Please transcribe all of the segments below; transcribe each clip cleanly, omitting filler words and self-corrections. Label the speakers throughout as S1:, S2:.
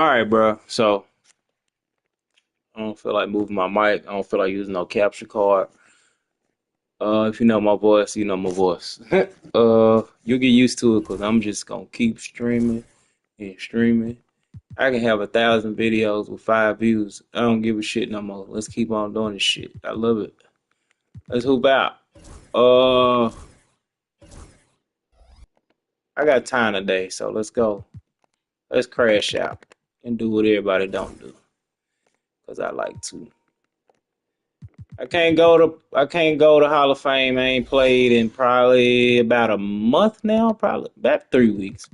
S1: All right, bro. So I don't feel like moving my mic. I don't feel like using no capture card. If you know my voice, you know my voice. You'll get used to it because I'm just gonna keep streaming and streaming. I can have 1,000 videos with 5 views. I don't give a shit no more. Let's keep on doing this shit. I love it. Let's hoop out. Uh, I got time today, so let's go. Let's crash out and do what everybody don't do, cause I like to. I can't go to Hall of Fame. I ain't played in probably about a month now, probably about 3 weeks.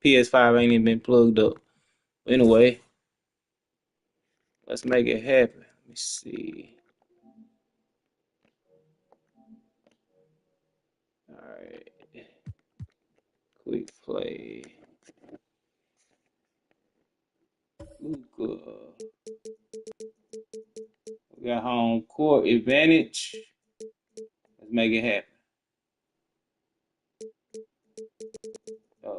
S1: PS5 ain't even been plugged up. Anyway, let's make it happen. Let me see. All right, quick play. Luka. We got home court advantage. Let's make it happen. Uh,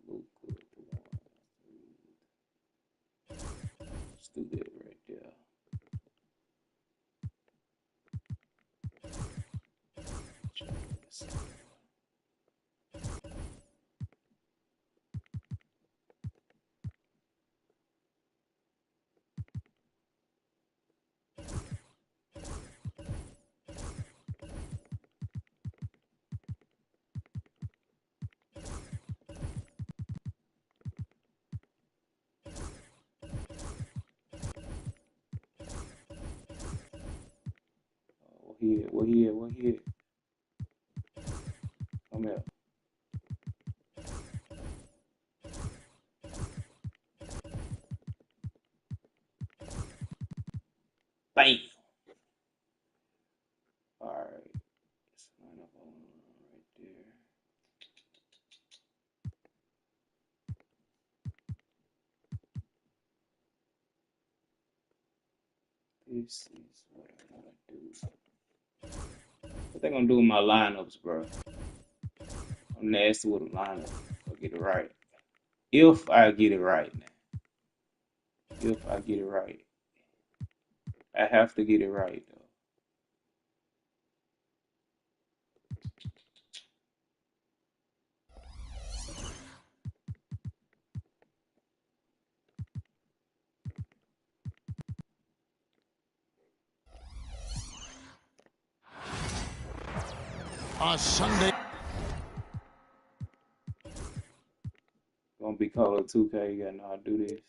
S1: Luka. Let's do that right there. What here? Come here. Bam. All right. Let's line up on right there. This is what I want to do. What they gonna do with my lineups, bro? I'm nasty with a lineup. I'll get it right. If I get it right now. If I get it right. I have to get it right though.
S2: On Sunday.
S1: Gonna be Call of 2K, you gotta know how to do this.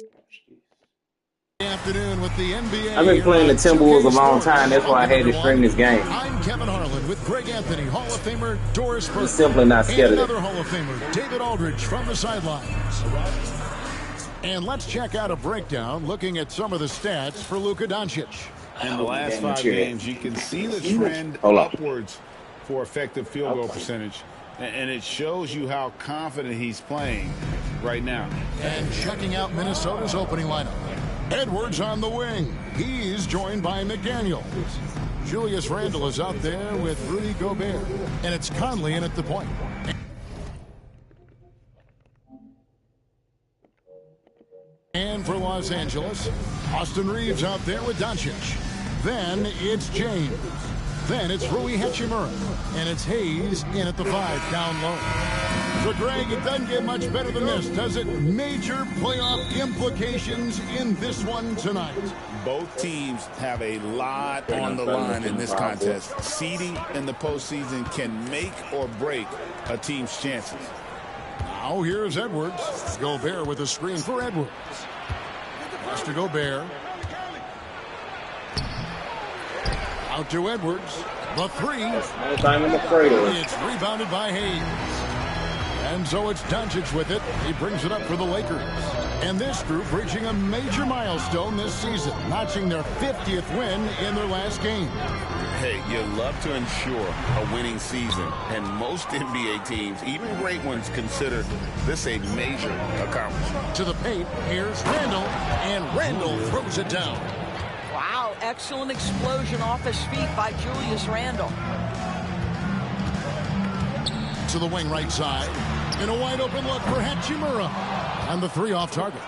S1: Watch this.
S2: Afternoon with the NBA.
S1: I've been playing the Timberwolves a long time. That's why I
S2: Welcome,
S1: had to stream
S2: everyone.
S1: this game.
S2: I'm Kevin Harlan with Greg Anthony, Hall of Famer Doris Burke,
S1: I'm simply not scared
S2: and
S1: of it.
S2: another Hall of Famer, David Aldridge, from the sidelines. And let's check out a breakdown looking at some of the stats for Luka Doncic.
S3: In the last 5 games, you can see the trend upwards for effective field goal percentage. And it shows you how confident he's playing right now.
S2: And checking out Minnesota's opening lineup. Edwards on the wing. He's joined by McDaniel. Julius Randle is out there with Rudy Gobert. And it's Conley in at the point. And for Los Angeles, Austin Reeves out there with Doncic. Then it's James. Then it's Rui Hachimura. And it's Hayes in at the 5 down low. So, Greg, it doesn't get much better than this, does it? Major playoff implications in this one tonight.
S3: Both teams have a lot on the line in this contest. Seeding in the postseason can make or break a team's chances.
S2: Now here's Edwards. Gobert with a screen for Edwards. Pass to Gobert. Out to Edwards. The three.
S1: Time in the cradle.
S2: It's rebounded by Hayes. And so it's Doncic with it. He brings it up for the Lakers. And this group reaching a major milestone this season, notching their 50th win in their last game.
S3: Hey, you love to ensure a winning season, and most NBA teams, even great ones, consider this a major accomplishment.
S2: To the paint, here's Randall, and Randall throws it down.
S4: Wow, excellent explosion off his feet by Julius Randle.
S2: To the wing right side, and a wide open look for Hachimura. And the three off target.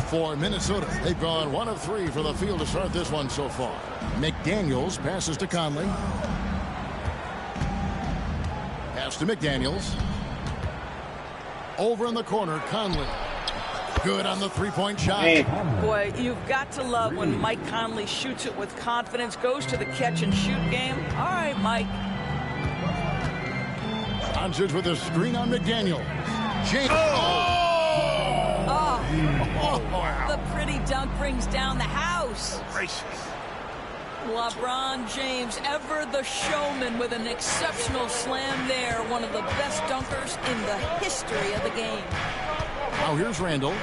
S2: For Minnesota, they've gone 1 of 3 for the field to start this one so far. McDaniels passes to Conley. Pass to McDaniels. Over in the corner, Conley. Good on the three-point shot.
S4: Boy, you've got to love when Mike Conley shoots it with confidence, goes to the catch-and-shoot game. All right, Mike.
S2: Doncic with a screen on McDaniel. James.
S4: Wow. The pretty dunk brings down the house.
S3: Gracious.
S4: LeBron James, ever the showman, with an exceptional slam there. One of the best dunkers in the history of the game.
S2: Now here's Randall.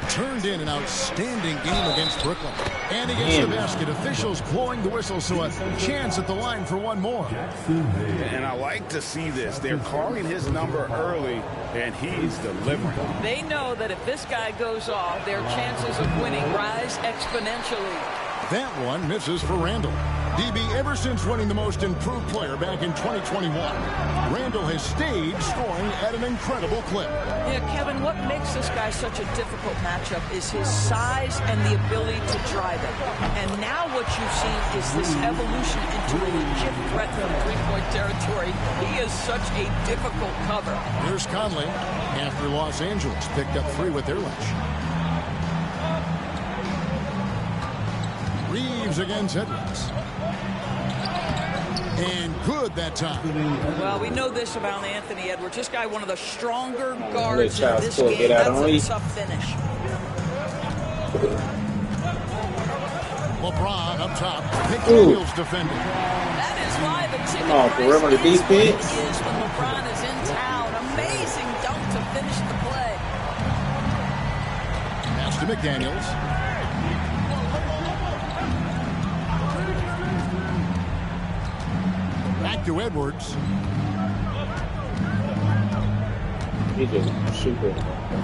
S2: Turned in an outstanding game against Brooklyn. And he gets the basket. Officials blowing the whistle, so a chance at the line for one more.
S3: And I like to see this. They're calling his number early, and he's delivering.
S4: They know that if this guy goes off, their chances of winning rise exponentially.
S2: That one misses for Randall. DB, ever since winning the most improved player back in 2021, Randall has stayed scoring at an incredible clip.
S4: Yeah, Kevin, what makes this guy such a difficult matchup is his size and the ability to drive it. And now what you've seen is this evolution into a legit threat from three-point territory. He is such a difficult cover.
S2: Here's Conley after Los Angeles picked up 3 with their lunch. Reeves against Edwards. And good that time.
S4: Well, we know this about Anthony Edwards. This guy, one of the stronger guards in this game.
S1: Get out
S4: That's a tough finish.
S2: LeBron up top. McDaniels defending.
S4: That is why the ticket
S1: Come on, perimeter defense.
S4: is when LeBron is in town. Amazing dunk to finish the play.
S2: Pass to McDaniels. Back to Edwards.
S1: He just shoot it.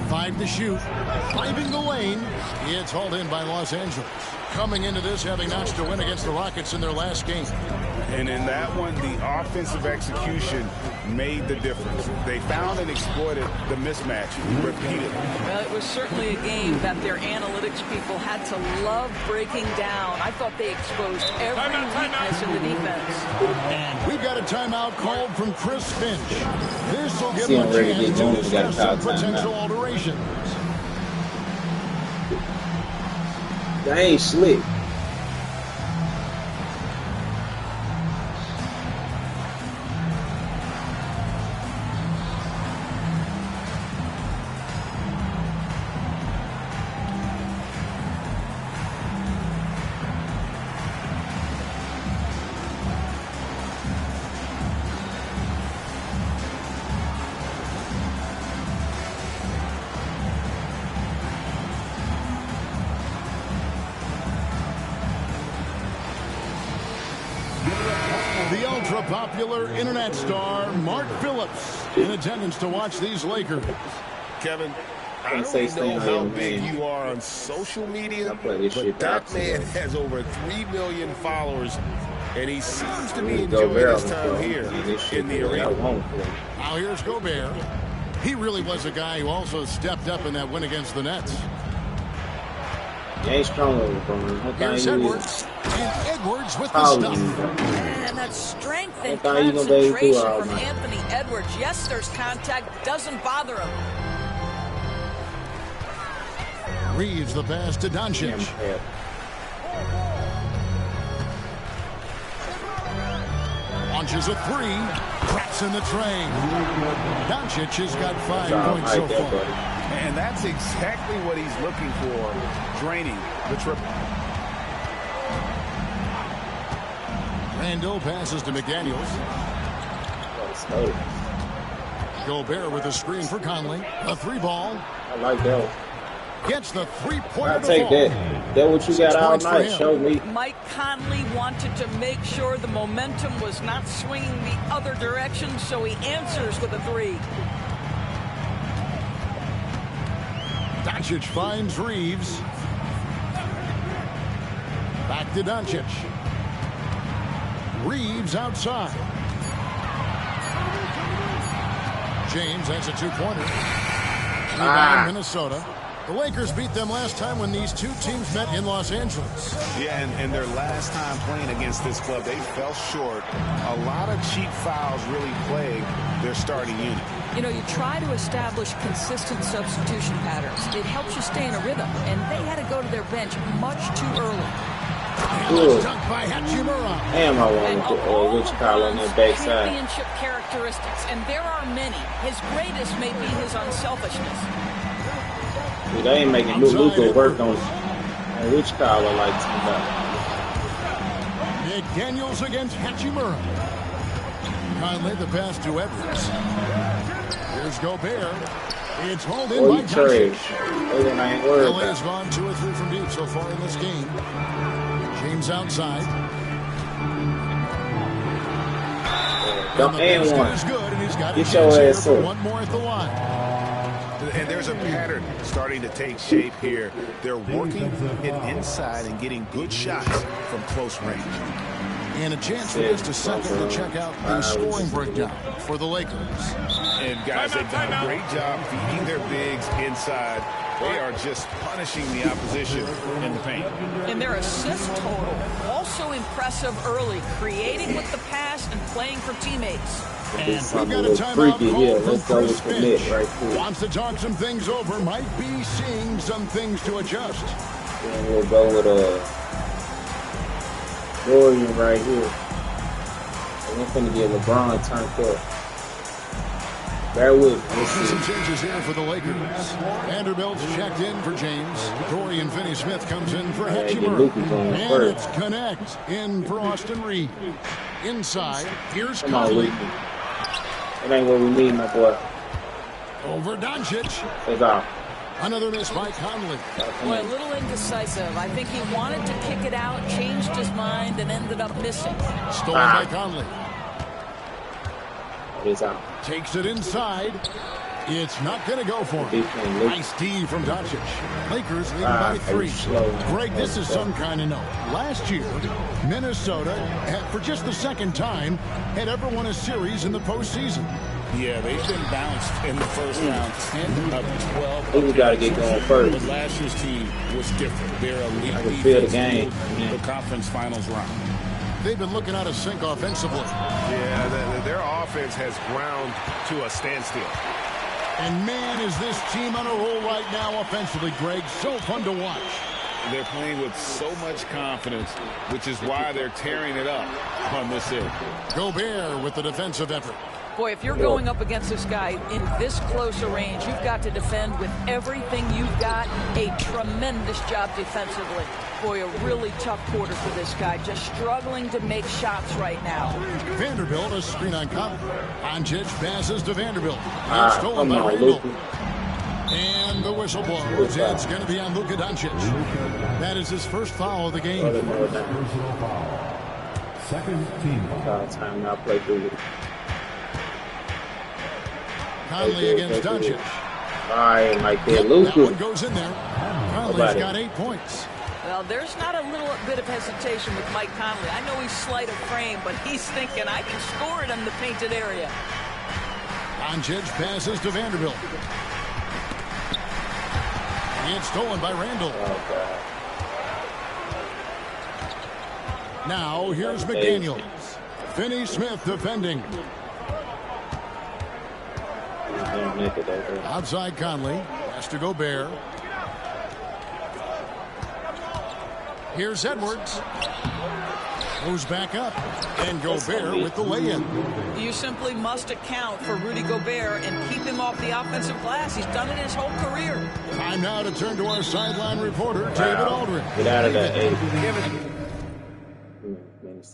S2: 5 to shoot. Driving the lane. It's hauled in by Los Angeles. Coming into this having notched a win against the Rockets in their last game.
S3: And in that one, the offensive execution made the difference. They found and exploited the mismatch repeatedly.
S4: Well, it was certainly a game that their analytics people had to love breaking down. I thought they exposed every weakness in the defense.
S2: And we've got a timeout called from Chris Finch. This will give them a chance to discuss some potential alterations.
S1: That ain't slick.
S2: The ultra-popular internet star Mark Phillips in attendance to watch these Lakers.
S3: Kevin, I don't know how big you are on social media, but that man has over 3 million followers, and he seems to be enjoying his time here in the arena.
S2: Now here's Gobert. He really was a guy who also stepped up in that win against the Nets.
S1: He ain't strong over from
S2: Here's Edwards. And Edwards with the stuff.
S4: And that strength and concentration from Anthony Edwards. Yes, there's contact. Doesn't bother him.
S2: Reeves the pass to Doncic. Launches a 3. Cracks in the train. Doncic has got 5 points so far.
S3: And that's exactly what he's looking for, draining the triple.
S2: Randall passes to McDaniels. Gobert with a screen for Conley. A 3-ball.
S1: I like that one.
S2: Gets the 3-pointer.
S1: I'll take that. That what you got all night. Show me.
S4: Mike Conley wanted to make sure the momentum was not swinging the other direction, so he answers with a 3.
S2: Doncic finds Reeves. Back to Doncic. Reeves outside. James has a 2-pointer. Rebound Minnesota. The Lakers beat them last time when these two teams met in Los Angeles.
S3: Yeah, and their last time playing against this club, they fell short. A lot of cheap fouls really plagued their starting unit.
S4: You know, you try to establish consistent substitution patterns. It helps you stay in a rhythm, and they had to go to their bench much too early.
S2: Dunked by Hachimura.
S1: Damn, I want to Rich Kyle on their backside.
S4: Championship characteristics, and there are many. His greatest may be his unselfishness.
S1: Dude, they ain't making Luka work on Rich Kyle like somebody.
S2: McDaniels against Hachimura. Conley the pass to Edwards. Here's Gobert. It's hauled in by Doncic. LA has gone 2 or 3 from deep so far in this game. James outside.
S1: And one.
S2: Is good, and he's got
S1: Get your ass up.
S2: one more at the line.
S3: And there's a pattern starting to take shape here. They're working it inside and getting good shots from close range.
S2: And a chance for just a second to check out the scoring breakdown for the Lakers.
S3: And guys, they've done a great job feeding their bigs inside. They are just punishing the opposition in the paint.
S4: And their assist total, also impressive early, creating with the pass and playing for teammates.
S2: And we've got a timeout call from Chris Finch.
S1: Right,
S2: wants to talk some things over, might be seeing some things to adjust.
S1: And we'll go with Dorian right here. And I'm going to get LeBron turned up. Bear with me.
S2: Some changes here for the Lakers. Vanderbilt's checked in for James. Dorian Finney-Smith comes in for Hachimura. And it's Connect in for Austin Reeves. Inside, here's Conley.
S1: It ain't what we need, my boy.
S2: Over Doncic.
S1: It's out.
S2: Another miss by Conley.
S4: Boy, a little indecisive. I think he wanted to kick it out, changed his mind, and ended up missing.
S2: Stolen by Conley.
S1: It's out.
S2: Takes it inside. It's not going to go for him. Nice D from Doncic. Lakers leading by 3. Greg, this is some kind of note. Last year, Minnesota, for just the second time, had ever won a series in the postseason.
S3: Yeah, they've been bounced in the first round, 10 of 12.
S1: We got to get going first.
S3: But last year's team was different. They're elite.
S1: I can feel the game.
S3: The conference finals round.
S2: They've been looking out of sync offensively.
S3: Yeah, their offense has ground to a standstill.
S2: And man, is this team on a roll right now offensively, Greg. So fun to watch.
S3: They're playing with so much confidence, which is why they're tearing it up on this end.
S2: Gobert with the defensive effort.
S4: Boy, if you're going up against this guy in this close a range, you've got to defend with everything you've got. A tremendous job defensively. Boy, a really tough quarter for this guy. Just struggling to make shots right now.
S2: Vanderbilt, a screen on Conley. Doncic passes to Vanderbilt. And stolen by Randall. And the whistle blows. It's going to be on Luka Doncic. That is his first foul of the game.
S5: Second team foul.
S1: Time now play through it.
S2: Conley against Doncic.
S1: All right, Mike there.
S2: That one goes in there. Conley's got 8 points.
S4: Well, there's not a little bit of hesitation with Mike Conley. I know he's slight of frame, but he's thinking, I can score it in the painted area.
S2: Doncic passes to Vanderbilt. And stolen by Randall. Now, here's McDaniels. Finney-Smith defending. Outside Conley. Has to Gobert. Here's Edwards. Goes back up. And Gobert with the lay-in.
S4: You simply must account for Rudy Gobert and keep him off the offensive glass. He's done it his whole career.
S2: Time now to turn to our sideline reporter, David Aldridge.
S1: Get out of that, Abe.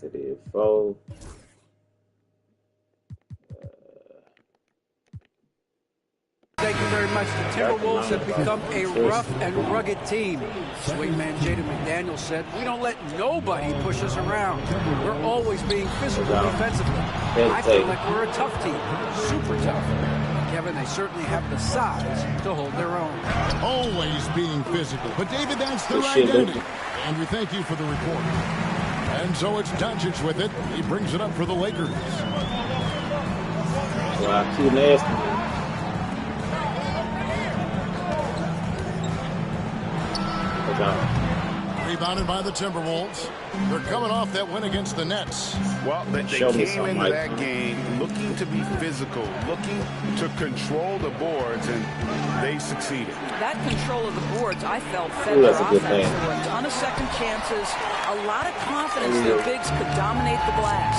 S1: it is 4.
S6: Thank you very much. The Timberwolves have become a rough and rugged team. Swingman Jaden McDaniel said, "We don't let nobody push us around. We're always being physical defensively. I feel like we're a tough team, super tough." Kevin, they certainly have the size to hold their own.
S2: Always being physical. But, David, that's their identity. Andrew, thank you for the report. And so it's Doncic with it. He brings it up for the Lakers.
S1: Wow, too nasty.
S2: Rebounded by the Timberwolves. They're coming off that win against the Nets.
S3: Well, they came into that game looking to be physical, looking to control the boards, and they succeeded.
S4: That control of the boards, I felt, fed their offense. There were a ton of second chances, a lot of confidence their bigs could dominate the glass.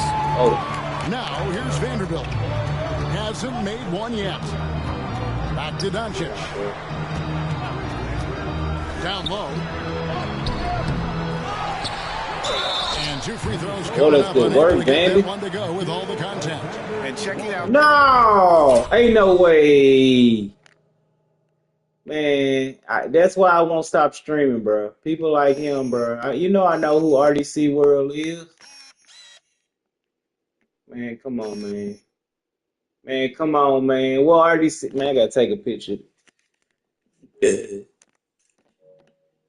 S2: Now, here's Vanderbilt. Hasn't made one yet. Back to Doncic. Down low. And 2 free throws coming up.
S1: Good work, Vandy.
S2: One to go with all the contact.
S3: And checking out.
S1: No, ain't no way, man. That's why I won't stop streaming, bro. People like him, bro. I know who RDC World is. Man, come on, man. Man, come on, man. Well, RDC, man, I gotta take a picture.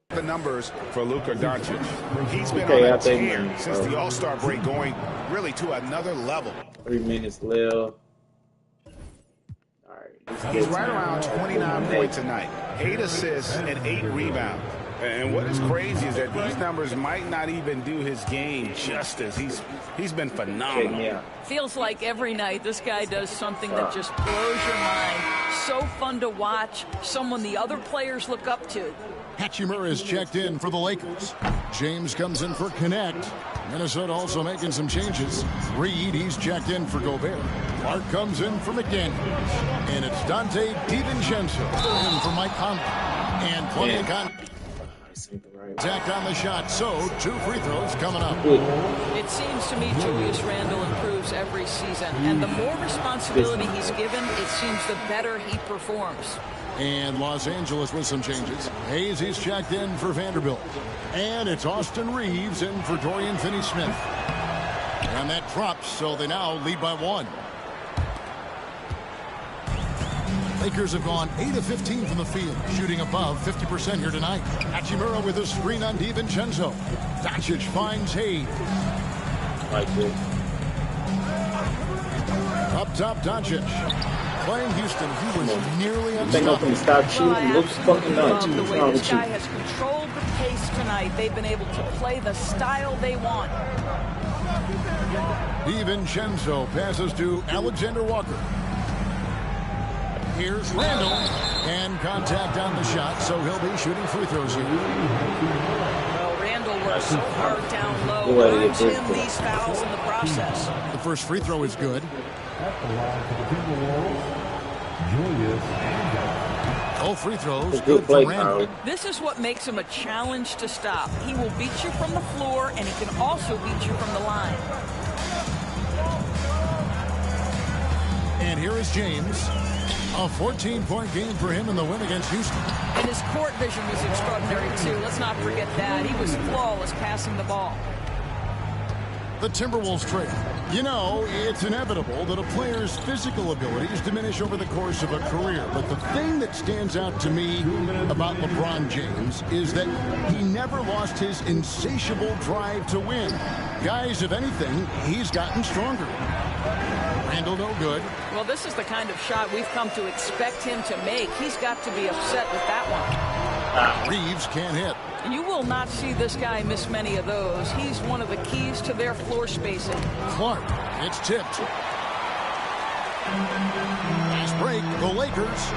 S3: The numbers for Luka Doncic. He's been on a tear since the All-Star break, going really to another level.
S1: 3 minutes left. All right.
S3: He's right around 29 points a night, 8 assists and 8 rebounds. And what is crazy is that these numbers might not even do his game justice. He's been phenomenal.
S4: Feels like every night this guy does something that just blows your mind. So fun to watch, someone the other players look up to.
S2: Hachimura is checked in for the Lakers. James comes in for Connect. Minnesota also making some changes. Reed, he's checked in for Gobert. Clark comes in for McDaniels. And it's Dante DiVincenzo in for Mike Conley. And plenty of contact on the shot. So 2 free throws coming up.
S4: It seems to me Julius Randle improves every season. And the more responsibility he's given, it seems the better he performs.
S2: And Los Angeles with some changes. Hayes, he's checked in for Vanderbilt. And it's Austin Reeves in for Dorian Finney-Smith. And that drops, so they now lead by 1. Lakers have gone 8 of 15 from the field, shooting above 50% here tonight. Hachimura with a screen on DiVincenzo. Doncic finds Hayes. Up top, Doncic. Playing Houston, he was nearly unstoppable.
S1: Stop shooting. Looks fucking nuts.
S4: The way this guy has controlled the pace tonight. They've been able to play the style they want.
S2: DiVincenzo passes to Alexander Walker. Here's Randall. And contact on the shot, so he'll be shooting free throws here.
S4: Well, Randall works so hard down low. Earns him these fouls in the process.
S2: The first free throw is good. All free throws good for Randall.
S4: This is what makes him a challenge to stop. He will beat you from the floor, and he can also beat you from the line.
S2: And here is James. A 14-point game for him in the win against Houston.
S4: And his court vision was extraordinary, too. Let's not forget that. He was flawless passing the ball.
S2: The Timberwolves trail. You know, it's inevitable that a player's physical abilities diminish over the course of a career. But the thing that stands out to me about LeBron James is that he never lost his insatiable drive to win. Guys, if anything, he's gotten stronger. Randall no good.
S4: Well, this is the kind of shot we've come to expect him to make. He's got to be upset with that one.
S2: Reeves can't hit.
S4: You will not see this guy miss many of those. He's one of the keys to their floor spacing.
S2: Clark, it's tipped. Fast break, the Lakers.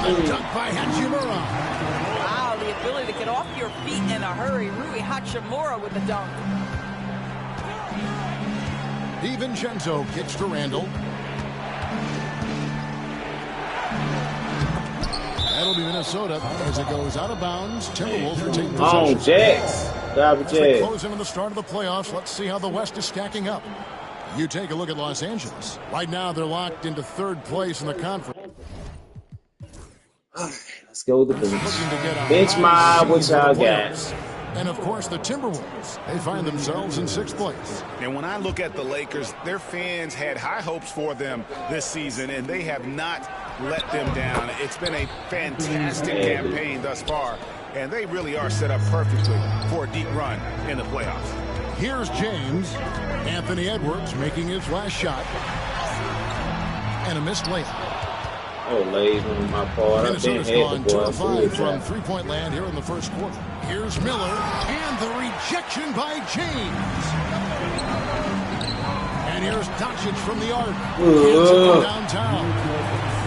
S2: And the dunk by Hachimura.
S4: Wow, the ability to get off your feet in a hurry. Rui Hachimura with the dunk.
S2: DiVincenzo kicks to Randall. That'll be Minnesota as it goes out of bounds. Timberwolves are taking possession.
S1: Jax.
S2: As they close into the start of the playoffs, let's see how the West is stacking up. You take a look at Los Angeles. Right now, they're locked into third place in the conference.
S1: Let's go with the bench. Bench mob, what y'all got?
S2: And, of course, the TWolves. They find themselves in 6th place.
S3: And when I look at the Lakers, their fans had high hopes for them this season, and they have not let them down. It's been a fantastic campaign thus far, and they really are set up perfectly for a deep run in the playoffs.
S2: Here's James. Anthony Edwards making his last shot. And a missed layup.
S1: Oh, late on my part.
S2: Minnesota's gone 2 of 5 from three-point land here in the first quarter. Here's Miller, and the rejection by James. And here's Doncic from the arc. From downtown.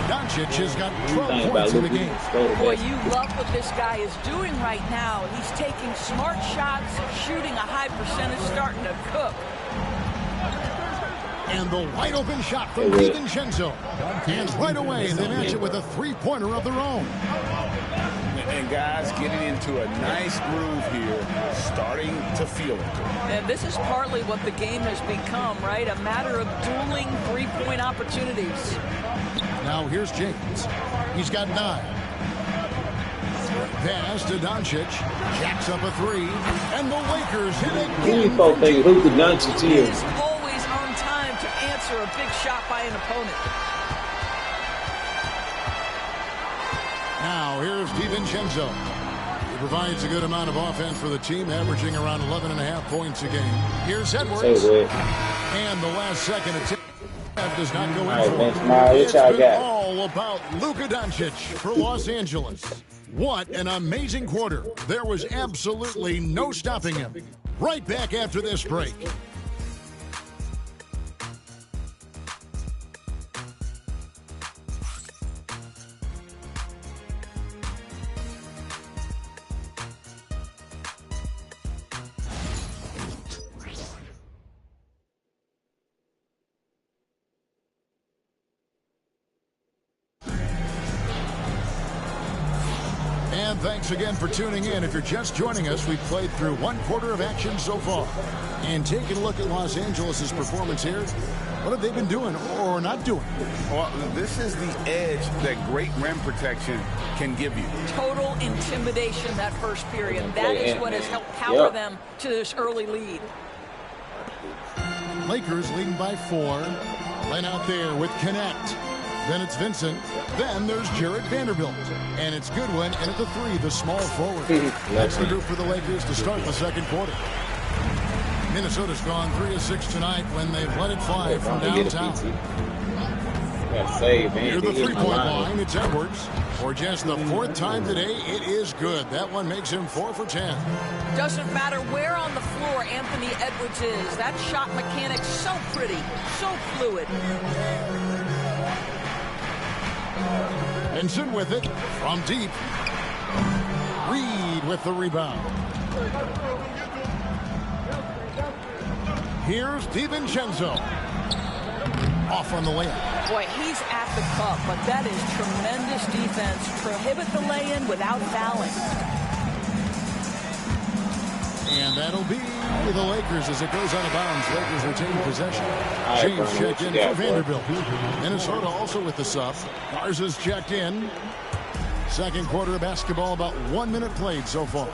S2: Doncic has got 12 points in the game.
S4: Boy, you love what this guy is doing right now. He's taking smart shots, shooting a high percentage, starting to cook.
S2: And the wide-open shot from DiVincenzo. And right away, they match it with a three-pointer of their own.
S3: And guys getting into a nice groove here, starting to feel it.
S4: And this is partly what the game has become, right? A matter of dueling three-point opportunities.
S2: Now here's James. He's got 9. Pass to Doncic. Jacks up a 3. And the Lakers hit again.
S1: Who could Doncic here?
S4: He's always on time to answer a big shot by an opponent.
S2: Now here's DiVincenzo. He provides a good amount of offense for the team, averaging around 11.5 points a game. Here's Edwards. And the last second attempt does not go in for him. It's been all about Luka Doncic for Los Angeles. What an amazing quarter. There was absolutely no stopping him. Right back after this break. And thanks again for tuning in. If you're just joining us, we've played through 1 quarter of action so far. And taking a look at Los Angeles' performance here, what have they been doing or not doing?
S3: Well, this is the edge that great rim protection can give you.
S4: Total intimidation that first period. That is what has helped power them to this early lead.
S2: Lakers leading by 4. Len out there with Connect. Then it's Vincent. Then there's Jared Vanderbilt. And it's Goodwin. And at the 3, the small forward. That's the group for the Lakers to start the second quarter. Minnesota's gone 3 of 6 tonight when they've let it fly from downtown. Near the three-point line, it's Edwards. For just the 4th time today, it is good. That one makes him 4 for 10.
S4: Doesn't matter where on the floor Anthony Edwards is. That shot mechanic's so pretty, so fluid.
S2: Benson with it from deep. Reed with the rebound. Here's DiVincenzo. Off on the layup.
S4: Boy, he's at the cup, but that is tremendous defense. Prohibit the lay-in without fouling.
S2: And that'll be the Lakers as it goes out of bounds. Lakers retain possession. James checked in for Vanderbilt. Minnesota also with the sub. Garza's checked in. Second quarter of basketball, about 1 minute played so far.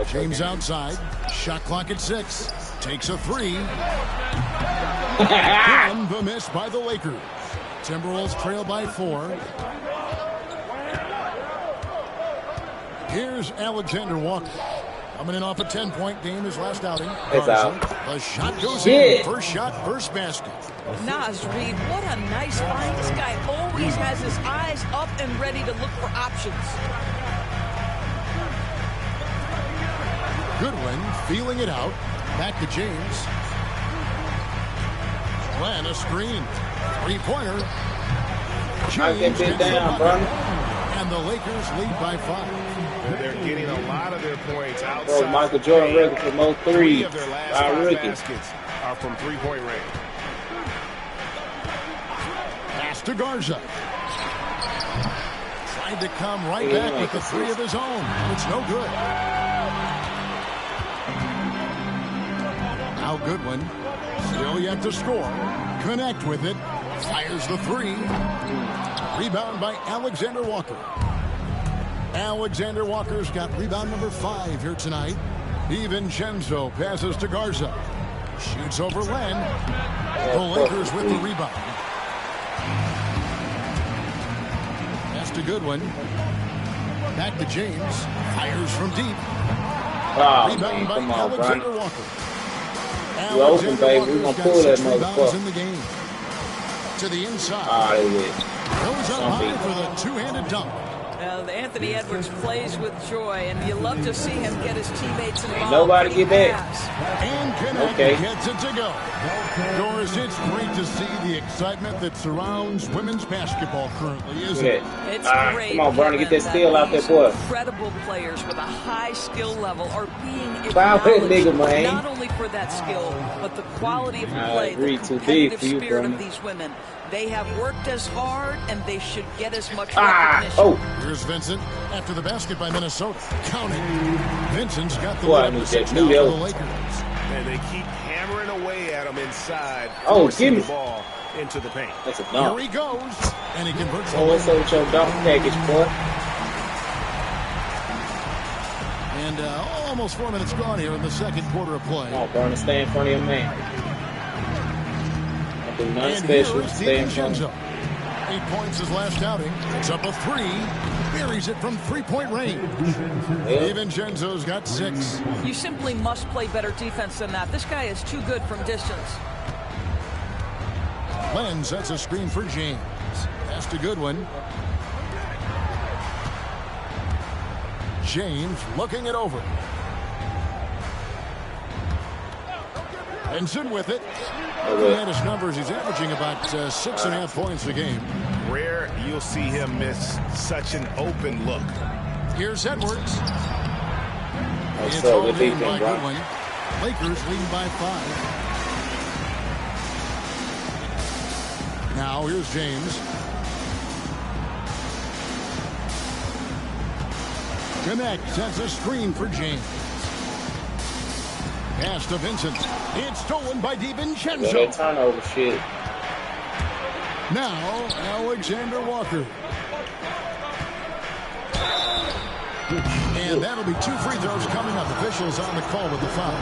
S2: James outside. Shot clock at 6. Takes a 3. And the miss by the Lakers. Timberwolves trail by 4. Here's Alexander Walker. Coming in off a 10-point game his last outing. The shot goes in. First shot, first basket.
S4: Nas Reed, what a nice find. This guy always has his eyes up and ready to look for options.
S2: Goodwin feeling it out. Back to James. Ran a screen. Three-pointer. James gets down, bro. And the Lakers lead by 5.
S3: They're getting a lot of their points outside.
S1: Michael Jordan record for most 3
S3: of their last 5 baskets are from three-point range.
S2: Pass to Garza. tried to come right back with the three of his own. It's no good. Now Goodwin, still yet to score. Connect with it. Fires the three. Rebound by Alexander Walker. Alexander Walker's got rebound number 5 here tonight. DiVincenzo passes to Garza. Shoots over Len. The Lakers with the rebound. Pass to Goodwin. Back to James. Fires from deep. Rebound by Alexander Walker.
S1: You open, baby. We're going to pull that motherfucker.
S2: In the game. To the inside. Goes up high for the two-handed dunk.
S4: Anthony Edwards plays with joy, and you love to see him get his teammates involved.
S1: Nobody get that.
S2: And Connect gets it to go. Doris, it's great to see the excitement that surrounds women's basketball currently, isn't it?
S4: It's great.
S1: Come on, Bernie, get that steal out there, boy.
S4: Incredible players with a high skill level are being acknowledged, not only for that skill, but the quality of play, the competitive spirit of these women. They have worked as hard, and they should get as much recognition.
S2: Here's Vincent after the basket by Minnesota. Counting. Vincent's got the lead to 6 now for the Lakers.
S3: And they keep hammering away at him inside.
S1: Give me
S3: the ball into the paint.
S1: That's a dunk.
S2: Here he goes, and he converts.
S1: What's up with your dunk package, boy?
S2: And almost 4 minutes gone here in the second quarter of play.
S1: Come on, Bernie, stay in front of your man. Do nothing special. Stay in front.
S2: 8 points his last outing. It's up a 3. Buries it from 3-point range. DiVincenzo's got 6.
S4: You simply must play better defense than that. This guy is too good from distance.
S2: Len sets a screen for James. Pass to Goodwin. James looking it over. Vincent with it. Looking at his numbers, he's averaging about 6.5 points a game.
S3: Rare you'll see him miss such an open look.
S2: Here's Edwards. It's
S1: so
S2: all in by Goodwin. Lakers leading by 5. Now here's James. Connect sets a screen for James. Pass to Vincent. It's stolen by DiVincenzo.
S1: That turnover shit.
S2: Now, Alexander Walker. And that'll be 2 free throws coming up. Officials on the call with the foul.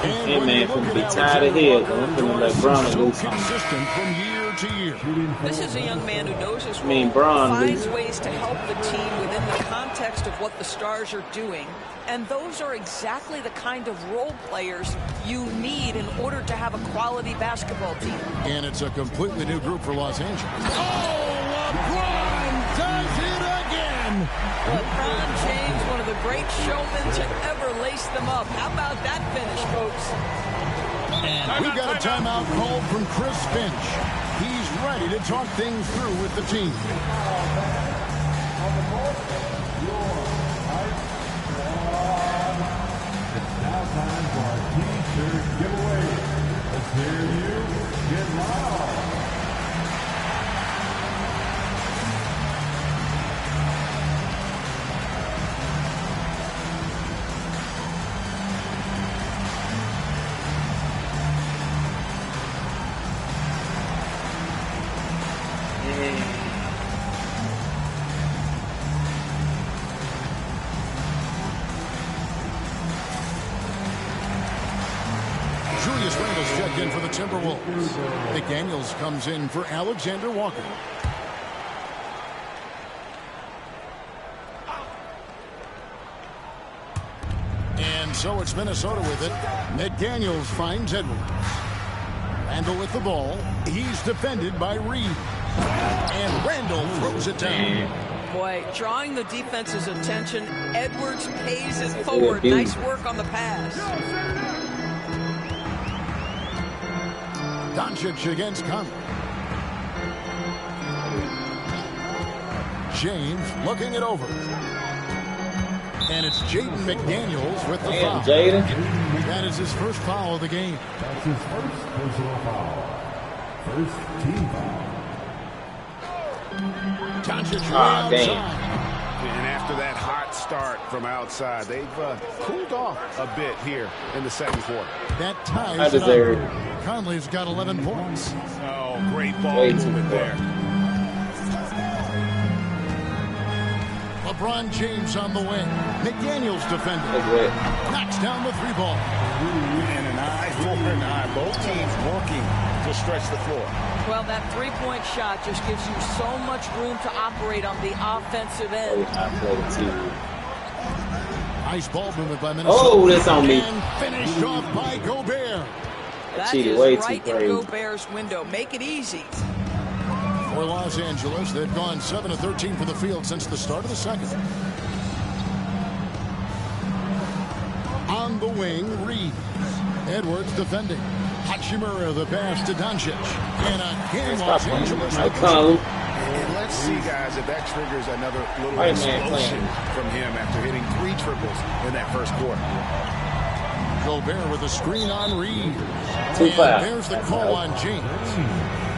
S1: Hey, man, from be tired of here. I'm going to let Brown do something.
S2: Consistent from year to year.
S4: This is a young man who knows his role, finds ways to help the team within the context of what the Stars are doing. And those are exactly the kind of role players you need in order to have a quality basketball team.
S2: And it's a completely new group for Los Angeles. Oh, LeBron does it again.
S4: LeBron James, one of the great showmen to ever lace them up. How about that finish, folks?
S2: And we got a timeout called from Chris Finch. He's ready to talk things through with the team.
S5: Time for our T-shirt giveaway. Let's hear you get loud.
S2: In for the Timberwolves. McDaniels comes in for Alexander Walker. And so it's Minnesota with it. McDaniels finds Edwards. Randall with the ball. He's defended by Reed. And Randall throws it down.
S4: Boy, drawing the defense's attention. Edwards pays it forward. Nice work on the pass.
S2: Doncic against Conley. James looking it over. And it's Jaden McDaniels with the foul. That is his first foul of the game.
S5: That's his first personal foul. First team foul.
S2: Doncic way
S1: Ah, damn.
S2: outside.
S3: And after that hot start from outside, they've cooled off a bit here in the second quarter.
S2: That ties
S1: I
S2: it
S1: deserve.
S2: up. Conley's got 11 points.
S3: Oh, great ball
S1: Way too
S3: movement
S1: far.
S3: there.
S2: LeBron James on the wing. McDaniels defending.
S1: That's it.
S2: Knocks down the three ball.
S3: And an eye for an eye. Both teams working to stretch the floor.
S4: Well, that three-point shot just gives you so much room to operate on the offensive end.
S1: I play the TV.
S2: Nice ball movement by Minnesota.
S1: Oh, that's on me.
S2: And finished off by Gobert.
S4: That
S1: cheated
S4: is
S1: way too
S4: right in
S1: crazy.
S4: Gobert's window. Make it easy.
S2: For Los Angeles, they've gone 7 of 13 from the field since the start of the second. On the wing, Reeves. Edwards defending. Hachimura the pass to Doncic. And again, Los Angeles.
S1: I come.
S3: And let's see, guys, if that triggers another little
S1: Right, man,
S3: explosion from him after hitting 3 triples in that first quarter.
S2: Gobert with a screen on Reeves.
S1: Too
S2: And
S1: fast.
S2: there's the call on James.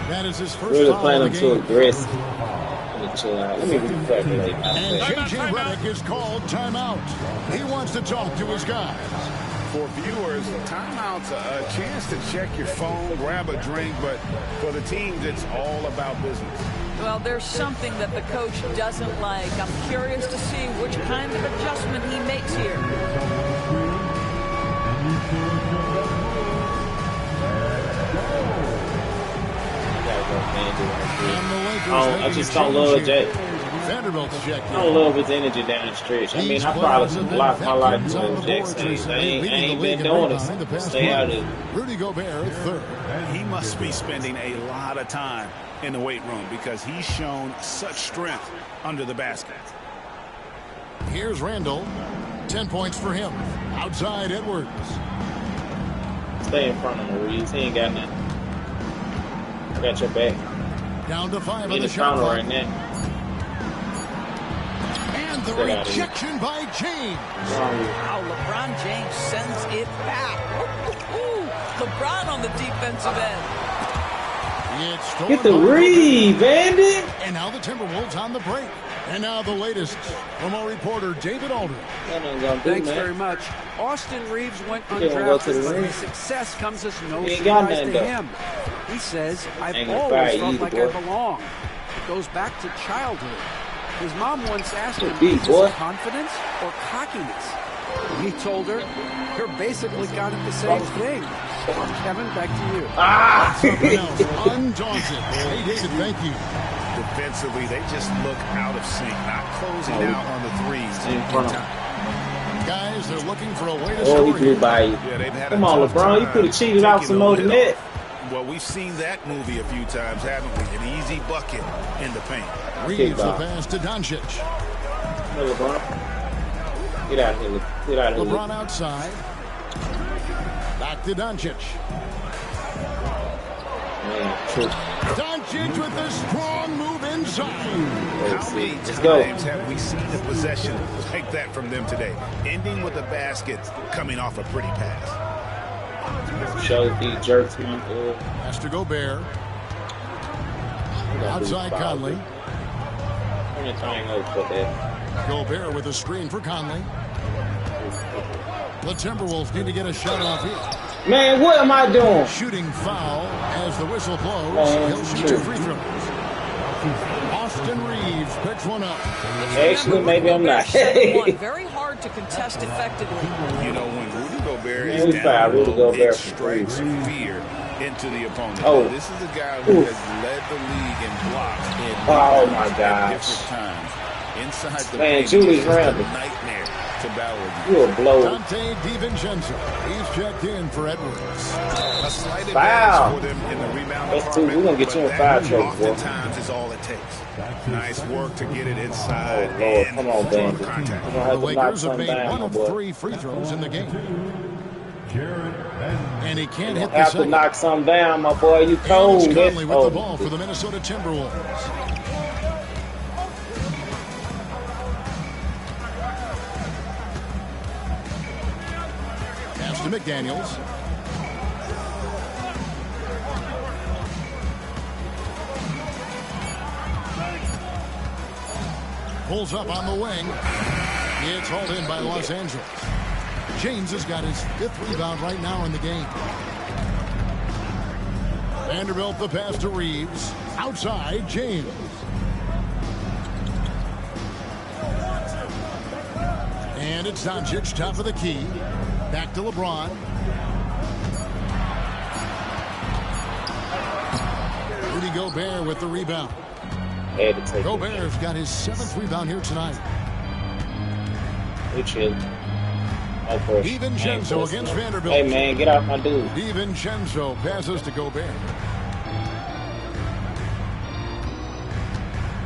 S2: That is his first
S1: Really
S2: foul
S1: playing
S2: of
S1: them
S2: the
S1: too
S2: game.
S1: aggressive. Let me chill out. Let me recalculate my
S2: And
S1: play.
S2: J.J. Redick is called timeout. He wants to talk to his guys.
S3: For viewers, timeout's a chance to check your phone, grab a drink, but for the teams, it's all about business.
S4: Well, there's something that the coach doesn't like. I'm curious to see which kind of adjustment he makes here.
S1: I just don't love Jay.
S2: Vanderbilt's checked
S1: I don't love his energy down the stretch. I mean, I probably should block my life with Jackson. I ain't been doing it. Stay out of it.
S2: Rudy Gobert, third.
S3: He must be spending a lot of time in the weight room because he's shown such strength under the basket.
S2: Here's Randall. 10 points for him. Outside Edwards.
S1: Stay in front of him, Reeves. He ain't got nothing. I got your back.
S2: Down to 5 on
S1: In
S2: the
S1: the
S2: shot
S1: counter
S2: clock.
S1: right now.
S2: And the
S1: Get out of here.
S2: rejection by James.
S4: Wow, LeBron James sends it back. LeBron on the defensive end.
S2: It's stolen
S1: Get the
S2: by Gobert.
S1: Reed, Bandit.
S2: And now the Timberwolves on the break. And now the latest from our reporter, David Aldridge.
S1: That ain't gonna do,
S6: Thanks
S1: man.
S6: very much. Austin Reeves went
S1: He didn't go to the
S6: undrafted, but
S1: ring.
S6: his success comes as no
S1: He ain't got
S6: surprise
S1: nothing,
S6: to
S1: though.
S6: him. He says, I've
S1: Ain't gonna
S6: always
S1: fire
S6: felt
S1: either,
S6: like
S1: boy.
S6: I belong. It goes back to childhood. His mom once asked him,
S1: Beat,
S6: is
S1: boy.
S6: this confidence or cockiness? He told her, you're basically got it the same thing. Kevin, back to you.
S1: Ah!
S2: Someone else undaunted. Hey, David, thank you.
S3: Defensively, they just look out of sync, not closing out on the threes in time.
S2: Guys, they're looking for a way to
S1: Oh, he
S2: score
S1: blew
S2: here.
S1: by you.
S3: Yeah, they've had
S1: Come
S3: a
S1: on,
S3: tough
S1: LeBron. You
S3: time
S1: could have cheated out
S3: taking
S1: some
S3: the
S1: more
S3: lid
S1: than that.
S3: off. Well, we've seen that movie a few times, haven't we? An easy bucket in the paint.
S2: Reeves the
S1: Kickball.
S2: pass to Doncic.
S1: Hey, LeBron. Get out of here. Get out of here.
S2: LeBron outside. Back to Doncic.
S1: Man, true.
S2: Doncic with the strong move inside.
S1: Let's
S3: How
S1: see.
S3: many
S1: Let's go.
S3: times have we seen a possession like that from them today? Ending with a basket coming off a pretty pass.
S1: Show the jerks, man.
S2: Pass to Gobert. Outside Conley.
S1: I'm gonna try and go for that.
S2: Gobert with a screen for Conley. The Timberwolves need to get a shot off here.
S1: Man, what am I doing?
S2: Shooting foul as the whistle blows.
S1: Man,
S2: He'll shoot
S1: true.
S2: 2 free throws. Austin Reeves picks one up.
S1: Actually, maybe I'm not.
S4: One, very hard to contest effectively.
S3: You know, when Rudy Gobert
S1: Man,
S3: is
S1: we
S3: down
S1: fouled Rudy
S3: low,
S1: Gobert
S3: it
S1: for
S3: strikes
S1: three.
S3: fear into the opponent.
S1: Oh.
S3: This is a guy who
S1: Ooh.
S3: has led the league in blocks and
S1: Oh,
S3: rebounds
S1: my
S3: at
S1: gosh.
S3: different times. Inside the
S1: Man,
S3: paint,
S1: Julius
S3: it's just a
S1: Randle.
S3: nightmare to battle against.
S1: You a blow.
S2: Dante DiVincenzo. He's checked in for Edwards.
S3: A slight
S1: Foul.
S3: advantage for them in the rebound
S1: That's two.
S3: department,
S1: We're gonna get you in
S3: but
S1: foul
S3: that
S1: trouble, boy.
S3: oftentimes is all it takes. Nice work to get it inside.
S1: Oh, Lord.
S3: and
S1: Come on,
S3: draw
S1: Bandit.
S3: contact.
S1: We're gonna
S2: The
S1: have to knock
S2: Lakers have
S1: something
S2: made
S1: down,
S2: one
S1: my
S2: of
S1: boy.
S2: 3 free throws in the game. And he can't hit the
S1: Have to
S2: second.
S1: knock something down, my boy. You
S2: And
S1: cold.
S2: it's Conley with
S1: Oh,
S2: the ball for the Minnesota Timberwolves. Pass to McDaniels. Pulls up on the wing. It's hauled in by Los Angeles. James has got his 5th rebound right now in the game. Vanderbilt the pass to Reeves. Outside, James. And it's Doncic, top of the key. Back to LeBron. Rudy Gobert with the rebound. Gobert's got his 7th rebound here tonight. DiVincenzo against Vanderbilt.
S1: Hey, man, get off my dude.
S2: DiVincenzo passes to Gobert.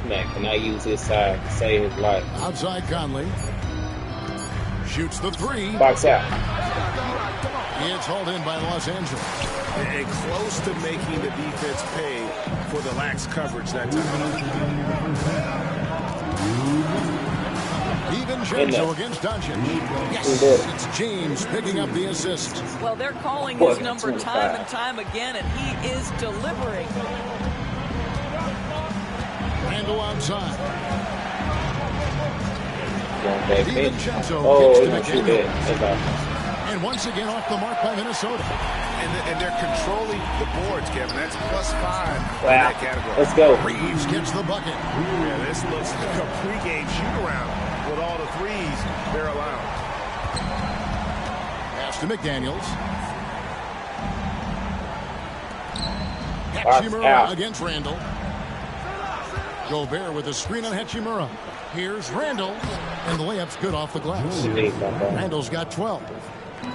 S1: Man, can I use his side to save his life?
S2: Outside Conley. Shoots the 3.
S1: Box out.
S2: It's hauled in by Los Angeles.
S3: And close to making the defense pay for the lax coverage that
S2: DiVincenzo against Doncic. Yes, it's James picking up the assist.
S4: Well, they're calling his number time and time again, and he is delivering.
S2: Randall outside. DiVincenzo gets to McDaniel. And once again off the mark by Minnesota.
S3: And they're controlling the boards, Kevin. That's +5 in that category.
S1: Let's go.
S2: Reeves gets the bucket.
S3: Yeah, this looks like a pregame shoot-around with all the threes they're allowed.
S2: Pass to McDaniels. Hachimura against Randall. Gobert with a screen on Hachimura. Here's Randall. And the layup's good off the glass. Randall's got 12.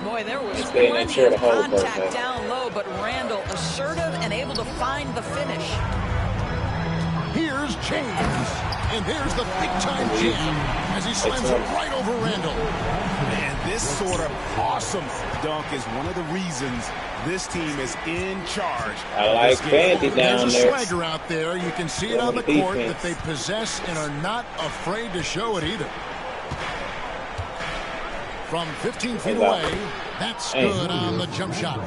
S4: Boy, there was plenty of contact down low, but Randall assertive and able to find the finish.
S2: Here's James. And there's the big-time jam as he slams it right over Randall.
S3: And this sort of awesome dunk is one of the reasons this team is in charge.
S1: I like Bandy down
S2: There's
S1: there.
S2: a swagger out there. You can see it on the court that they possess and are not afraid to show it either. From 15 feet away, that's good on the jump shot.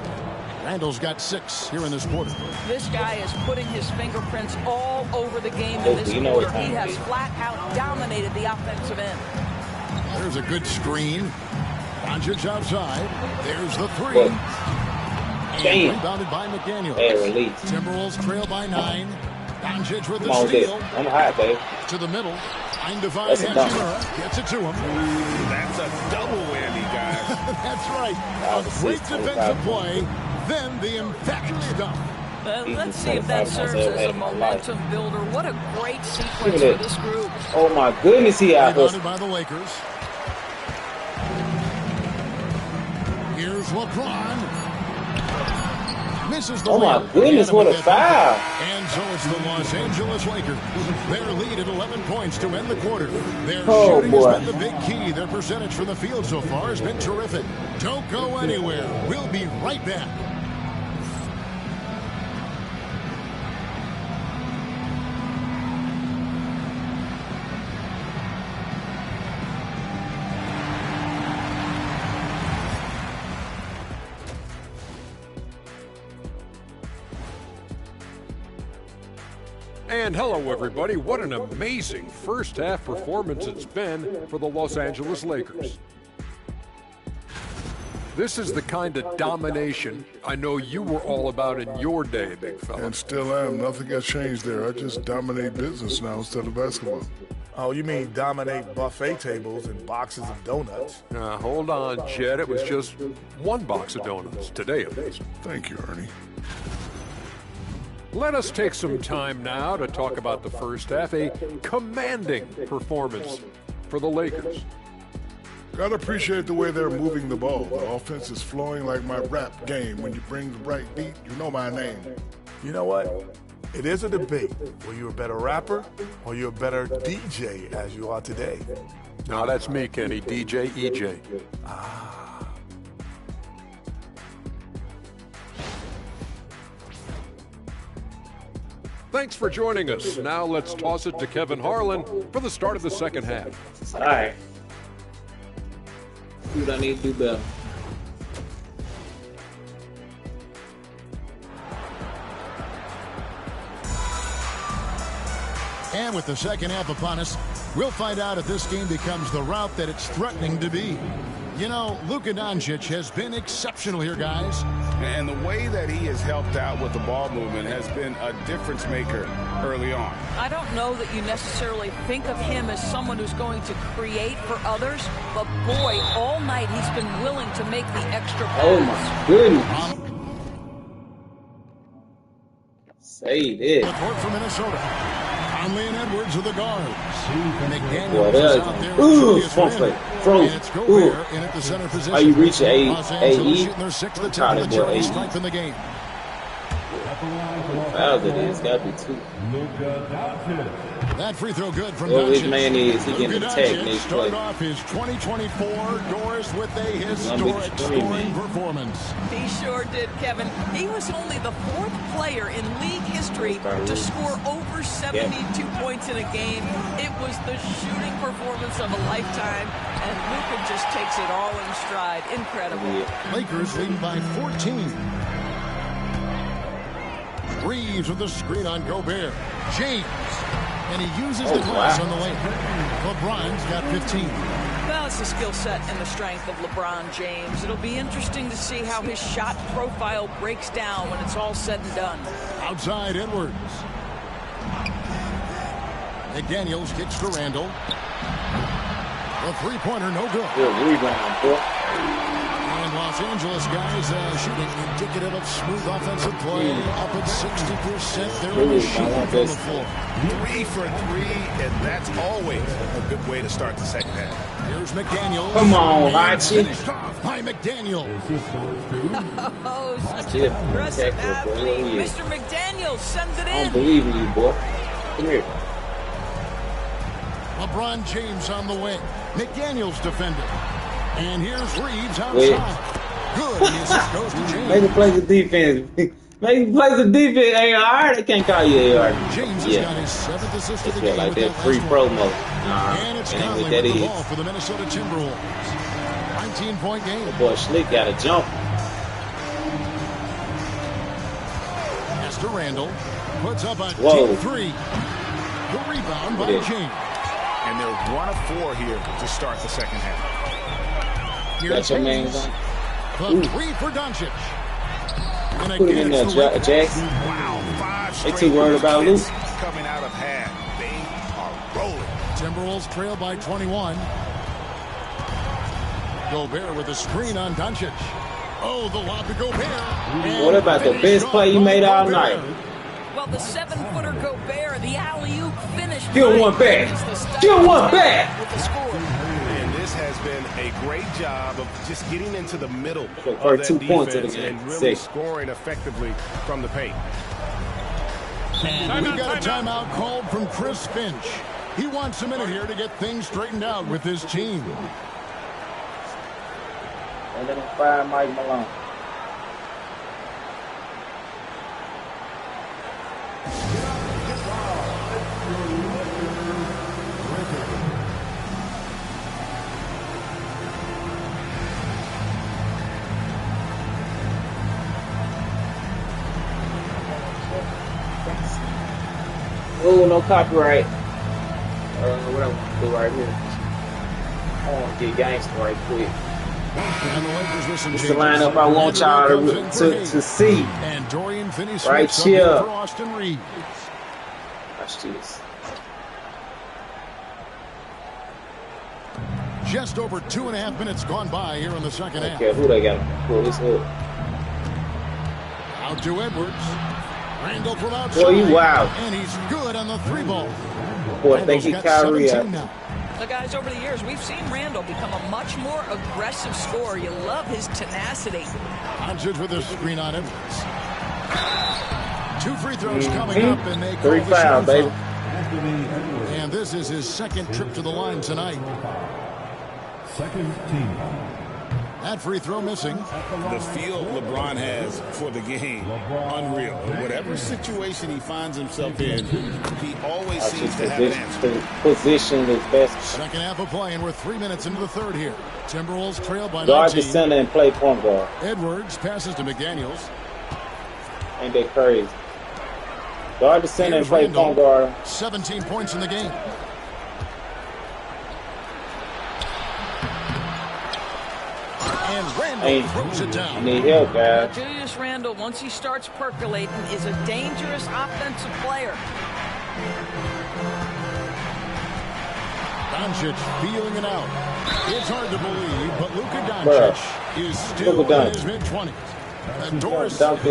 S2: Randall's got 6 here in this quarter.
S4: This guy is putting his fingerprints all over the game in this quarter. He has flat out dominated the offensive end.
S2: There's a good screen. Doncic outside. There's the 3. And rebounded by McDaniel. Timberwolves trail by 9. Doncic with the steal.
S1: I'm hot, babe.
S2: To the middle. Line divide. Hachimura gets it to him.
S3: That's a double whammy, guys.
S2: That's right. A great defensive play. Then the emphatic dunk.
S4: Let's see if that serves as a momentum builder. What a great sequence for this group.
S1: Oh my goodness, he out there.
S2: Rebounded by the Lakers. Here's LeBron. Misses the
S1: oh my goodness, what a foul.
S2: And so it's the Los Angeles Lakers. Their lead at 11 points to end the quarter. Their shooting has been the big key. Their percentage from the field so far has been terrific. Don't go anywhere. We'll be right back.
S7: And hello, everybody. What an amazing first-half performance it's been for the Los Angeles Lakers. This is the kind of domination I know you were all about in your day, big fella.
S8: And still am. Nothing has changed there. I just dominate business now instead of basketball.
S9: Oh, you mean dominate buffet tables and boxes of donuts?
S7: Now, hold on, Jed. It was just one box of donuts, today at least.
S8: Thank you, Ernie.
S7: Let us take some time now to talk about the first half, a commanding performance for the Lakers.
S8: Gotta appreciate the way they're moving the ball. The offense is flowing like my rap game. When you bring the right beat, you know my name.
S9: You know what? It is a debate. Were you a better rapper or you a better DJ as you are today?
S7: No, that's me, Kenny. DJ EJ. Thanks for joining us. Now let's toss it to Kevin Harlan for the start of the second half.
S1: All right. Do what I need to do better.
S2: And with the second half upon us, We'll find out if this game becomes the route that it's threatening to be. You know, Luka Doncic has been exceptional here, guys.
S10: And the way that he has helped out with the ball movement has been a difference maker early on.
S4: I don't know that you necessarily think of him as someone who's going to create for others, but boy, all night he's been willing to make the extra pass.
S1: Oh my goodness. Say this.
S2: The court for Minnesota. Conley and Edwards are the guards.
S1: Boy, ooh, front play. Froze. Ooh. How you reach AE?
S2: Their sixth attempt at the AE strength in the game.
S1: Fouls it is. Got to be 2.
S2: That free throw good from
S1: Whoever
S2: Doncic.
S1: his man is, he getting attacked next play.
S2: Started off his 2024 Doris with a historic scoring performance.
S4: He sure did, Kevin. He was only the 4th player in league history to score over 72 points in a game. It was the shooting performance of a lifetime, and Luka just takes it all in stride. Incredible.
S2: Lakers leading by 14. Reeves with the screen on Gobert. James. And he uses the glass on the lane. LeBron's got 15.
S4: Well, it's the skill set and the strength of LeBron James. It'll be interesting to see how his shot profile breaks down when it's all said and done.
S2: Outside Edwards. McDaniels kicks to Randall. The three-pointer, no good.
S1: Good rebound, boy.
S2: And Los Angeles guys shooting indicative of smooth offensive play. Up at 60%. They're really shooting from the floor.
S10: 3 for 3, and that's always a good way to start the second half.
S2: Here's McDaniels.
S1: Come on, Hachi.
S2: Finished off by McDaniels.
S4: Oh, such an impressive athlete. Mr. McDaniels sends it in.
S1: I don't believe in you, boy. Come here.
S2: LeBron James on the wing. McDaniels defended. And here's Reeves outside. Good. The assist goes to James.
S1: Make him play the defense. Make him play the defense, AR. They can't call you AR.
S2: James has got his 7th assist of the game.
S1: Like that free promo.
S2: And it's Conley with the ball for the Minnesota Timberwolves. 19-point game.
S1: The boy Schlick got to jump.
S2: Pass to Randall. Puts up a deep 3. The rebound by James.
S10: And they're 1 of 4 here to start the second half.
S2: Here's
S1: Got your man
S2: the 3 for Doncic. And
S1: put him in there, Jackson.
S10: Wow, 5
S1: They too worried about Luke.
S10: Coming out of half. They are rolling.
S2: Timberwolves trail by 21. Gobert with a screen on Doncic. Oh, the lob to Gobert. And
S1: what about the best play you made all night?
S4: Well, the 7-footer Gobert, the alley-oop finish.
S1: Still one back. Still one back.
S4: With the score.
S10: And this has been a great job of just getting into the middle of that
S1: 2 points of the
S10: defense
S1: game.
S10: and really scoring effectively from the paint.
S2: And we got a timeout called from Chris Finch. He wants a minute here to get things straightened out with his team.
S1: And then fire Mike Malone. Oh, no copyright. What I want to do right here. I want to get gangster right quick.
S2: And the Lakers with some
S1: It's the lineup I want y'all to see.
S2: And Dorian Finney-Smith
S1: right here.
S2: for Austin Reeves.
S1: Watch this.
S2: Just over 2.5 minutes gone by here in the second half.
S1: Okay, who they got to pull this up?
S2: Out to Edwards. Randall from outside.
S1: Boy, you wild.
S2: And he's good on the 3-ball.
S1: Boy, they get Kyrie out.
S4: So, guys, over the years, we've seen Randall become a much more aggressive scorer. You love his tenacity.
S2: Doncic with a screen on Edwards. 2 free throws coming up, and they call
S1: 3 fouls, baby.
S2: And this is his 2nd trip to the line tonight.
S5: Second team.
S2: That free throw missing.
S10: The feel LeBron has for the game, unreal. Whatever situation he finds himself in, he always seems to have an answer.
S1: Position is best.
S2: Second half of play, and we're 3 minutes into the third here. Timberwolves trail by 19.
S1: Guard the center and play point guard.
S2: Edwards passes to McDaniels.
S1: Ain't that crazy? Guard the center and play point guard.
S2: 17 points in the game. And Randall throws it down.
S1: I need help, guys.
S4: Julius Randle, once he starts percolating, is a dangerous offensive player.
S2: Doncic feeling it out. It's hard to believe, but Luka Doncic is still in his mid-20s. And Doris doesn't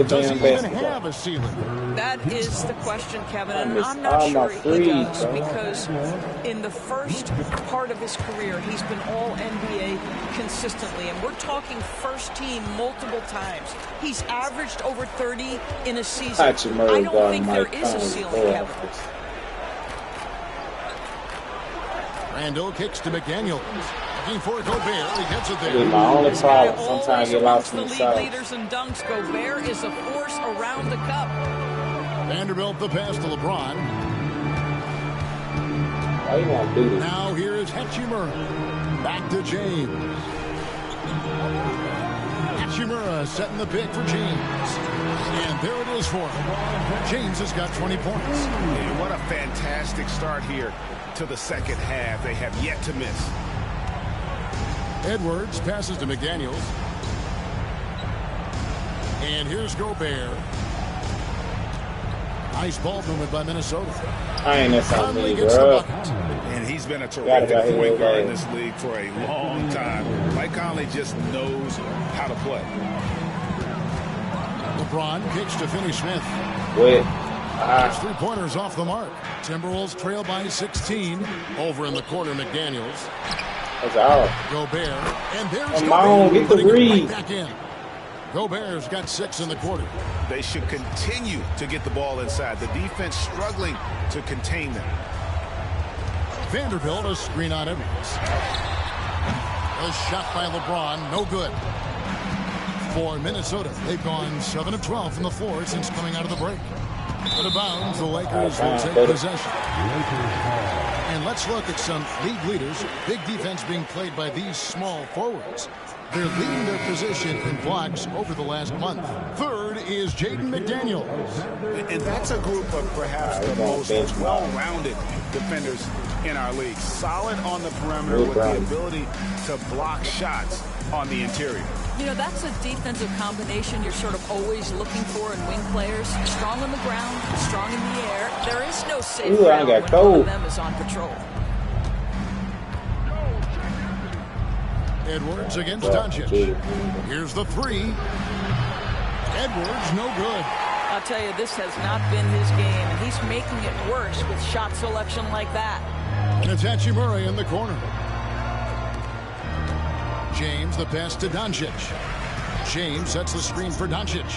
S2: even have a ceiling.
S4: That is the question, Kevin, and I'm not sure he does, because in the first part of his career, he's been all NBA consistently, and we're talking first team multiple times. He's averaged over 30 in a season. I don't think there is a ceiling, Kevin.
S2: Randall kicks to McDaniel. Looking for Gobert. He gets it there.
S1: My only problem. Sometimes you lost in the south.
S4: Leaders and dunks. Gobert is a force around the cup.
S2: Vanderbilt the pass to LeBron.
S1: Why you want to do this?
S2: Now here is Hachimura. Back to James. Hachimura setting the pick for James. And there it is for him. James has got 20 points.
S10: And what a fantastic start here to the second half. They have yet to miss.
S2: Edwards passes to McDaniels. And here's Gobert. Nice ball movement by Minnesota.
S1: I ain't that something, bro.
S10: And he's been a terrific point guard in this league for a long time. Mike Conley just knows how to play.
S2: LeBron kicks to Finney-Smith. His three-pointers off the mark. Timberwolves trail by 16. Over in the corner, McDaniels.
S1: That's out.
S2: Gobert. And there's
S1: Gobert. Get the read.
S2: Right back in. Gobert's got 6 in the quarter.
S10: They should continue to get the ball inside. The defense struggling to contain them.
S2: Vanderbilt, a screen on Edwards. A shot by LeBron, no good. For Minnesota, they've gone 7 of 12 from the floor since coming out of the break. Out of bounds, the Lakers will take possession. And let's look at some league leaders. Big defense being played by these small forwards. They're leading their position in blocks over the last month. Third is Jaden McDaniels.
S10: And that's a group of perhaps the most well-rounded defenders in our league. Solid on the perimeter with the ability to block shots on the interior.
S4: You know, that's a defensive combination you're sort of always looking for in wing players. Strong on the ground, strong in the air. There is no safe ground when one of them is on patrol.
S2: Edwards against Doncic. Here's the three. Edwards, no good.
S4: I'll tell you, this has not been his game, and he's making it worse with shot selection like that.
S2: And it's Hachimura in the corner. James, the pass to Doncic. James sets the screen for Doncic.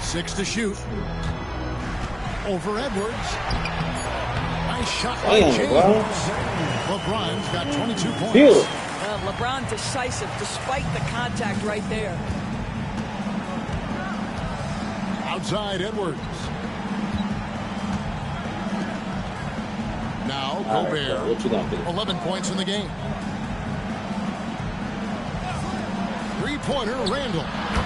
S2: 6 to shoot. Over Edwards. Nice shot by James. LeBron's got 22 points.
S4: LeBron decisive despite the contact right there.
S2: Outside Edwards. Now Gobert. 11 points in the game. Three-pointer, Randall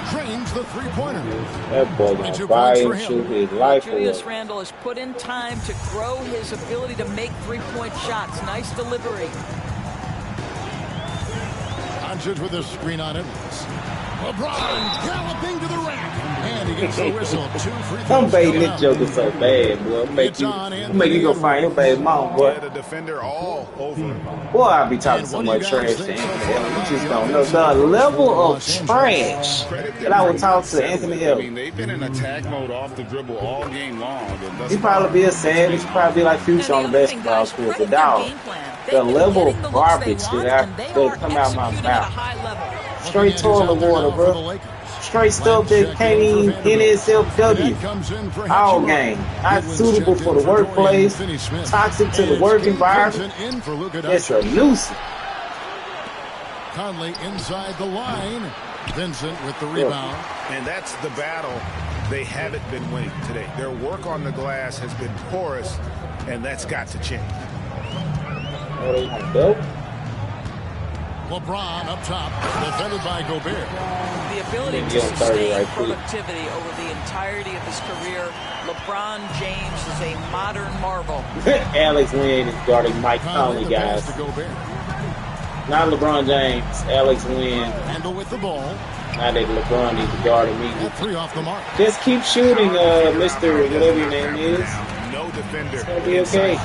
S2: drains the three-pointer.
S1: That boy gonna buy and shoot his life away.
S4: Julius Randle has put in time to grow his ability to make three-point shots. Nice delivery.
S2: Doncic with a screen on Edwards. LeBron galloping to the rack. And he gets the whistle. 2 free throws.
S1: I'm baiting this joker so bad, boy. Make you go find your baby mom, boy.
S10: The defender all over him.
S1: Boy, I be talking so much trash to Anthony Ellis. You just don't know the level of trash that I would talk to Anthony Ellis.
S10: I mean, they've been in attack mode off the dribble all game long.
S1: He probably be a savage. He probably be like Future on the basketball court. But dog, the level of garbage that come out my mouth. Straight toilet water, bro. Straight stuff that can't even in itself W. All game. Not suitable for the workplace. Toxic to the work environment. It's a nuisance.
S2: Conley inside the line. Vincent with the rebound.
S10: And that's the battle they haven't been winning today. Their work on the glass has been porous, and that's got to change.
S2: LeBron up top, defended by Gobert.
S4: The ability to sustain productivity over the entirety of his career. LeBron James is a modern marvel.
S1: Alex Lynn is guarding Mike Conley, guys. Not LeBron James. Alex Wynn.
S2: Handle with the ball.
S1: Now that LeBron needs to guard immediately.
S2: 3 off the mark.
S1: Just keep shooting, Mr. whatever your name is.
S10: No defender.
S1: It's gonna be okay.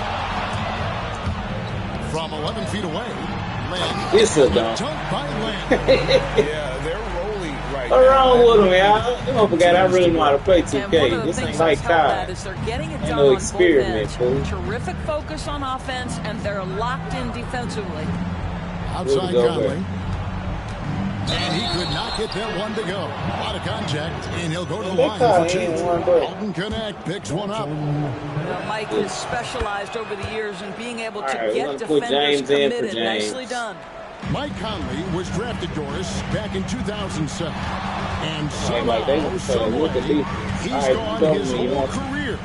S2: From 11 feet away, Len.
S1: It's a dunk.
S10: Yeah, they're rolling right
S1: What's wrong
S10: now.
S1: with him, man? You don't forget I really know how to play 2K. This ain't like COD.
S4: Is they're getting it
S1: Ain't
S4: done
S1: no
S4: on
S1: experiment,
S4: both
S1: fool.
S4: ends. Terrific focus on offense, and they're locked in defensively.
S2: Outside Conley. And he could not get that one to go. A lot of contact, and he'll go to the line for 2. Alton Connect picks one up.
S4: Mike has specialized over the years in being able to
S1: Right,
S4: get
S1: put
S4: defenders
S1: James in for
S4: committed.
S1: James.
S4: Nicely done.
S2: Mike Conley was drafted, Doris, back in 2007. And
S1: Like they
S2: somehow,
S1: say,
S2: some
S1: look at
S2: way,
S1: these.
S2: he's
S1: All right,
S2: gone
S1: tell
S2: his
S1: me you
S2: whole
S1: want-
S2: career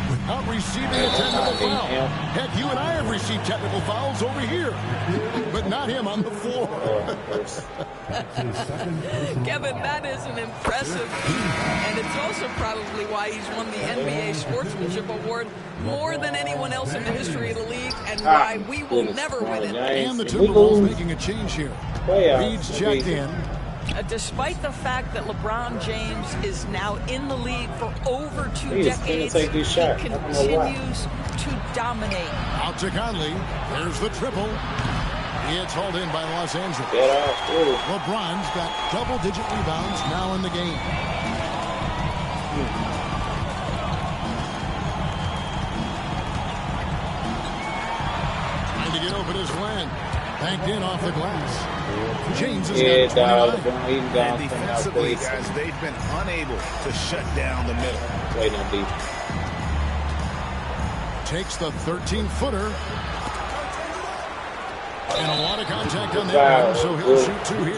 S2: without receiving a technical foul. Heck, you and I have received technical fouls over here, but not him on the floor.
S4: Kevin, that is an impressive feat, and it's also probably why he's won the NBA Sportsmanship Award more than anyone else in the history of the league, and why we will never win it.
S2: And the TWolves making a change here. Reed's checked in.
S4: Despite the fact that LeBron James is now in the league for over 2
S1: He is gonna
S4: decades,
S1: take this shot.
S4: he
S1: I don't know why.
S4: continues to dominate.
S2: Out to Conley. There's the triple. It's hauled in by Los Angeles. LeBron's got double-digit rebounds now in the game. Trying to get open as Len. Banked in off the glass. James has got 29.
S10: And defensively, guys, they've been unable to shut down the middle.
S1: Waiting on deep.
S2: Takes the 13-footer. And a lot of contact on that one, so he'll shoot 2 here.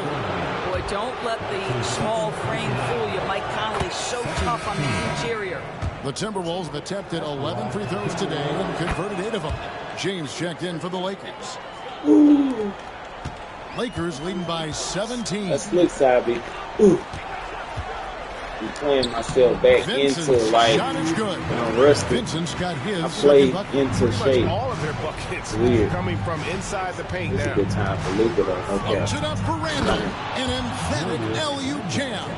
S4: Boy, don't let the small frame fool you. Mike Conley's so tough on the interior.
S2: The Timberwolves have attempted 11 free throws today and converted 8 of them. James checked in for the Lakers.
S1: Ooh.
S2: Lakers leading by 17.
S1: That's slick side, B. Ooh. I'm playing myself back
S2: Vincent's
S1: into like
S2: shot is good.
S1: I'm rusty.
S2: Vincent's got his
S1: I played
S2: bucket.
S1: into shape.
S10: All of their buckets
S1: Weird.
S10: coming from inside the paint
S1: It's
S10: now.
S1: a good time for Luka though.
S2: Puts
S1: Okay.
S2: it up for Randall. An emphatic LU jam.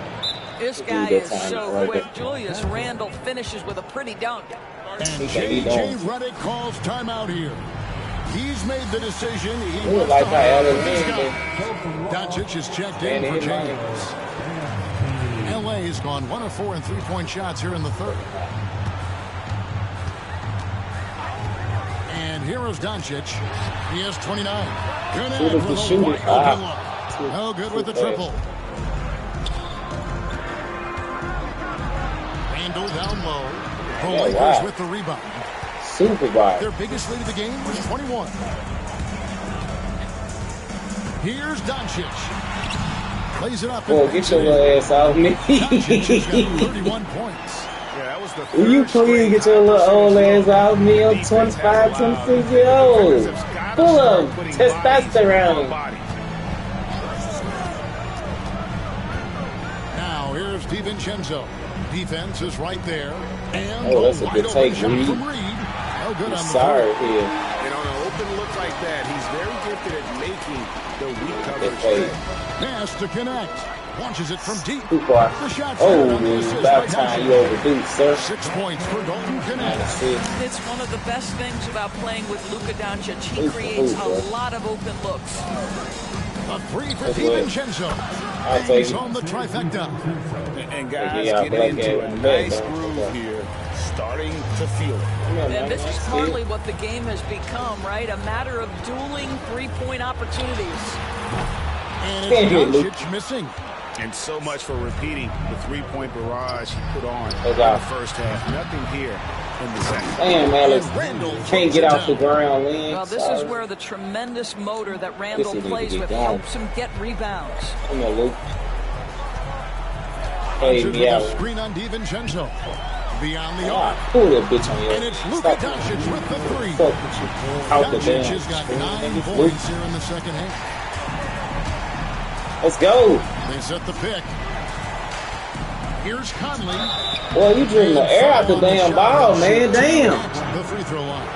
S4: This
S1: It's a
S4: guy
S1: good
S4: is
S1: time
S4: so
S1: right
S4: quick.
S1: there.
S4: Julius Randle finishes with a pretty dunk.
S2: And
S1: He can't be
S2: J.J.
S1: done.
S2: Redick calls timeout here. He's made the decision. He
S1: Ooh,
S2: wants
S1: like
S2: to
S1: how
S2: hold
S1: Allen
S2: this
S1: did,
S2: guy. Doncic is checked in
S1: Man,
S2: for
S1: he might.
S2: James. L.A. has gone 1 of 4 in three-point shots here in the third. And here's Doncic. He has 29. Connect
S1: Shoot it,
S2: with a
S1: shoot it.
S2: wide open look. No good with the triple. Randall down low. The
S1: Yeah,
S2: Lakers
S1: wow.
S2: with the rebound.
S1: Super wide.
S2: Their biggest lead of the game was 21. Here's Doncic. Plays it up.
S1: Boy, get your little ass off me.
S2: Doncic has got 31 points.
S10: Yeah, that was the
S1: Will you please get your little old ass off me? I'm 25, 26 years old. Full of testosterone.
S2: Now here's DiVincenzo. Defense is right there. And
S1: Oh, that's a
S2: wide
S1: good
S2: open
S1: take,
S2: shot
S1: Reed.
S2: from Reed. No good on the
S1: Sorry
S2: third.
S1: here.
S10: And on an open look like that, he's very gifted at making the weak
S1: Good
S10: coverage.
S1: fade.
S2: Pass to connect. Launches it from deep.
S1: Too far.
S2: The shot
S1: Oh,
S2: on the assist
S1: about
S2: by
S1: time
S2: Doncic.
S1: you overdue, sir.
S2: 6 points for Dalton Connect.
S1: That's it.
S4: It's one of the best things about playing with Luka Doncic. He
S1: Who's the
S4: creates
S1: who,
S4: a
S1: bro?
S4: lot of open looks.
S2: A 3 for
S1: That's good.
S2: DiVincenzo.
S1: I'll take
S2: Hangs
S1: it.
S2: on the trifecta.
S10: And guys
S1: Yeah,
S10: getting
S1: black
S10: into
S1: guy
S10: a
S1: in the back,
S10: nice
S1: though.
S10: groove here, starting to feel it.
S4: And this is partly what the game has become, right? A matter of dueling three-point opportunities.
S2: And
S1: Can't
S2: it's
S1: hit Luke.
S2: Doncic missing.
S10: And so much for repeating the three-point barrage he put on in
S1: Good
S10: the
S1: job.
S10: first half. Nothing here in the second.
S1: Damn, Alex.
S2: And Randall
S1: Can't
S2: throws
S1: get
S2: it
S1: off the
S2: down.
S1: ground, Lynn.
S4: Well, this
S1: Sorry.
S4: is where the tremendous motor that Randall
S1: This is
S4: plays
S1: gonna
S4: with
S1: get going.
S4: helps him get rebounds.
S1: Come on, Luke. Hey,
S2: Doncic
S1: me
S2: with
S1: out.
S2: a screen on DiVincenzo. Beyond the
S1: Ah,
S2: arc.
S1: pull that bitch on your
S2: And it's Luka
S1: Stop it.
S2: Doncic with the three.
S1: Fuck with you. Out the
S2: Doncic
S1: damn
S2: has got
S1: screen,
S2: 9
S1: nigga.
S2: points here in the second half.
S1: Let's go.
S2: They set the pick. Here's Conley.
S1: Boy, you drew the air out the damn ball, man. Damn.
S2: The free throw line.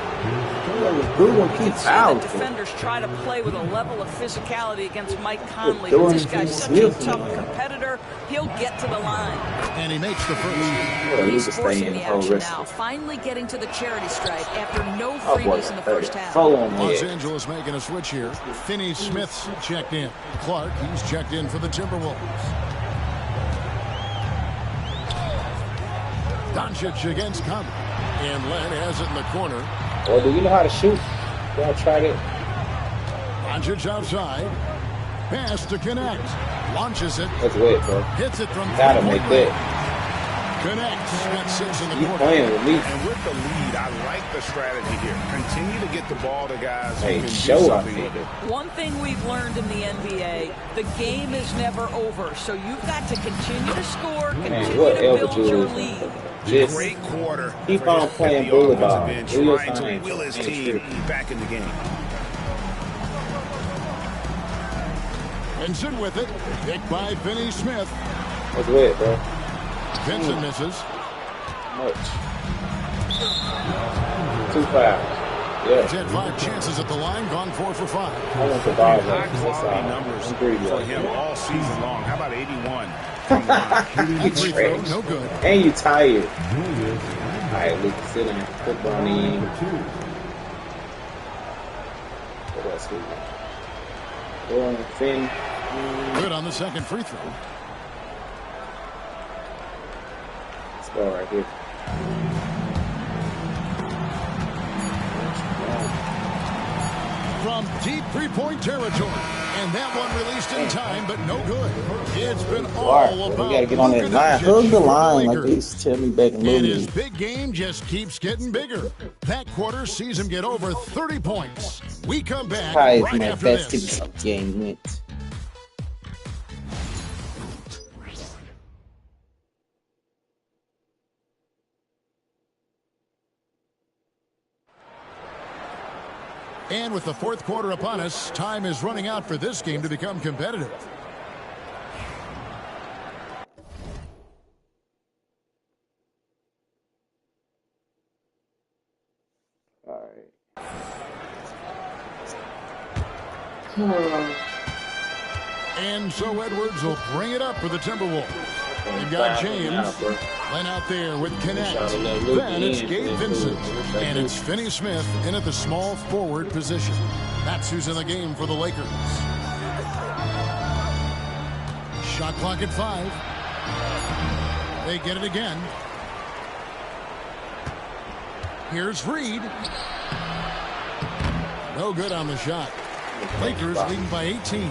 S4: defenders try to play with a level of physicality against Mike Conley, but this guy's such a tough competitor, he'll get to the line.
S10: And he makes the first.
S4: He's forcing the action now, finally getting to the charity stripe after no freebies in the first half.
S10: Los Angeles making a switch here. Finney Smith's checked in. Clark, he's checked in for the Timberwolves. Doncic against Conley. And Len has it in the corner.
S1: Or do you know how to shoot? Y'all tried it.
S10: Doncic outside. Pass to connect. Launches it.
S1: That's wet, bro.
S10: Hits it from
S1: gotta make that.
S10: Connects. Got 6 in the
S1: You
S10: corner.
S1: playing with me.
S3: And with the lead, I like the strategy here. Continue to get the ball to guys who
S1: Hey,
S3: can
S1: show
S3: do
S1: up
S3: something
S1: here.
S3: with it.
S4: One thing we've learned in the NBA, the game is never over, so you've got to continue to score, continue to build your lead.
S1: Just
S3: Great quarter.
S1: keep
S3: for
S1: on
S3: his-
S1: playing
S3: the
S1: bully
S3: offensive
S1: ball.
S3: end,
S1: Do your
S3: trying to
S1: thing.
S3: will his
S1: Ain't
S3: team
S1: tripping.
S3: back in the game.
S10: Vincent with it. Picked by Finney Smith.
S1: That's wet, bro.
S10: Vincent misses.
S1: Much. 2 fouls. Yeah.
S10: He's had 5 chances at the line, gone 4 for 5.
S1: I want the ball.
S3: High quality numbers for him all season long. How about 81 from the line?
S1: You
S10: Free throw,
S1: trash.
S10: no good.
S1: And you tired. All right, Lucas, sit down. Put Bronny in. What else we got? Finn.
S10: Good on the second free throw.
S1: Let's go right here.
S10: From deep three-point territory. And that one released in time, but no good. It's been all about
S11: we gotta get on that line. Hug the line like they used to tell me back in
S10: And
S11: Little
S10: his
S11: League.
S10: big game just keeps getting bigger. That quarter sees him get over 30 points. We come back
S11: How is
S10: right
S11: my
S10: after
S11: best
S10: this.
S11: game went?
S10: And with the fourth quarter upon us, time is running out for this game to become competitive.
S1: All right.
S10: And so Edwards will bring it up for the Timberwolves. You've got James. Len out there with Connect. Then it's Gabe Vincent. And it's Finney Smith in at the small forward position. That's who's in the game for the Lakers. Shot clock at 5. They get it again. Here's Reed. No good on the shot. Lakers leading by 18.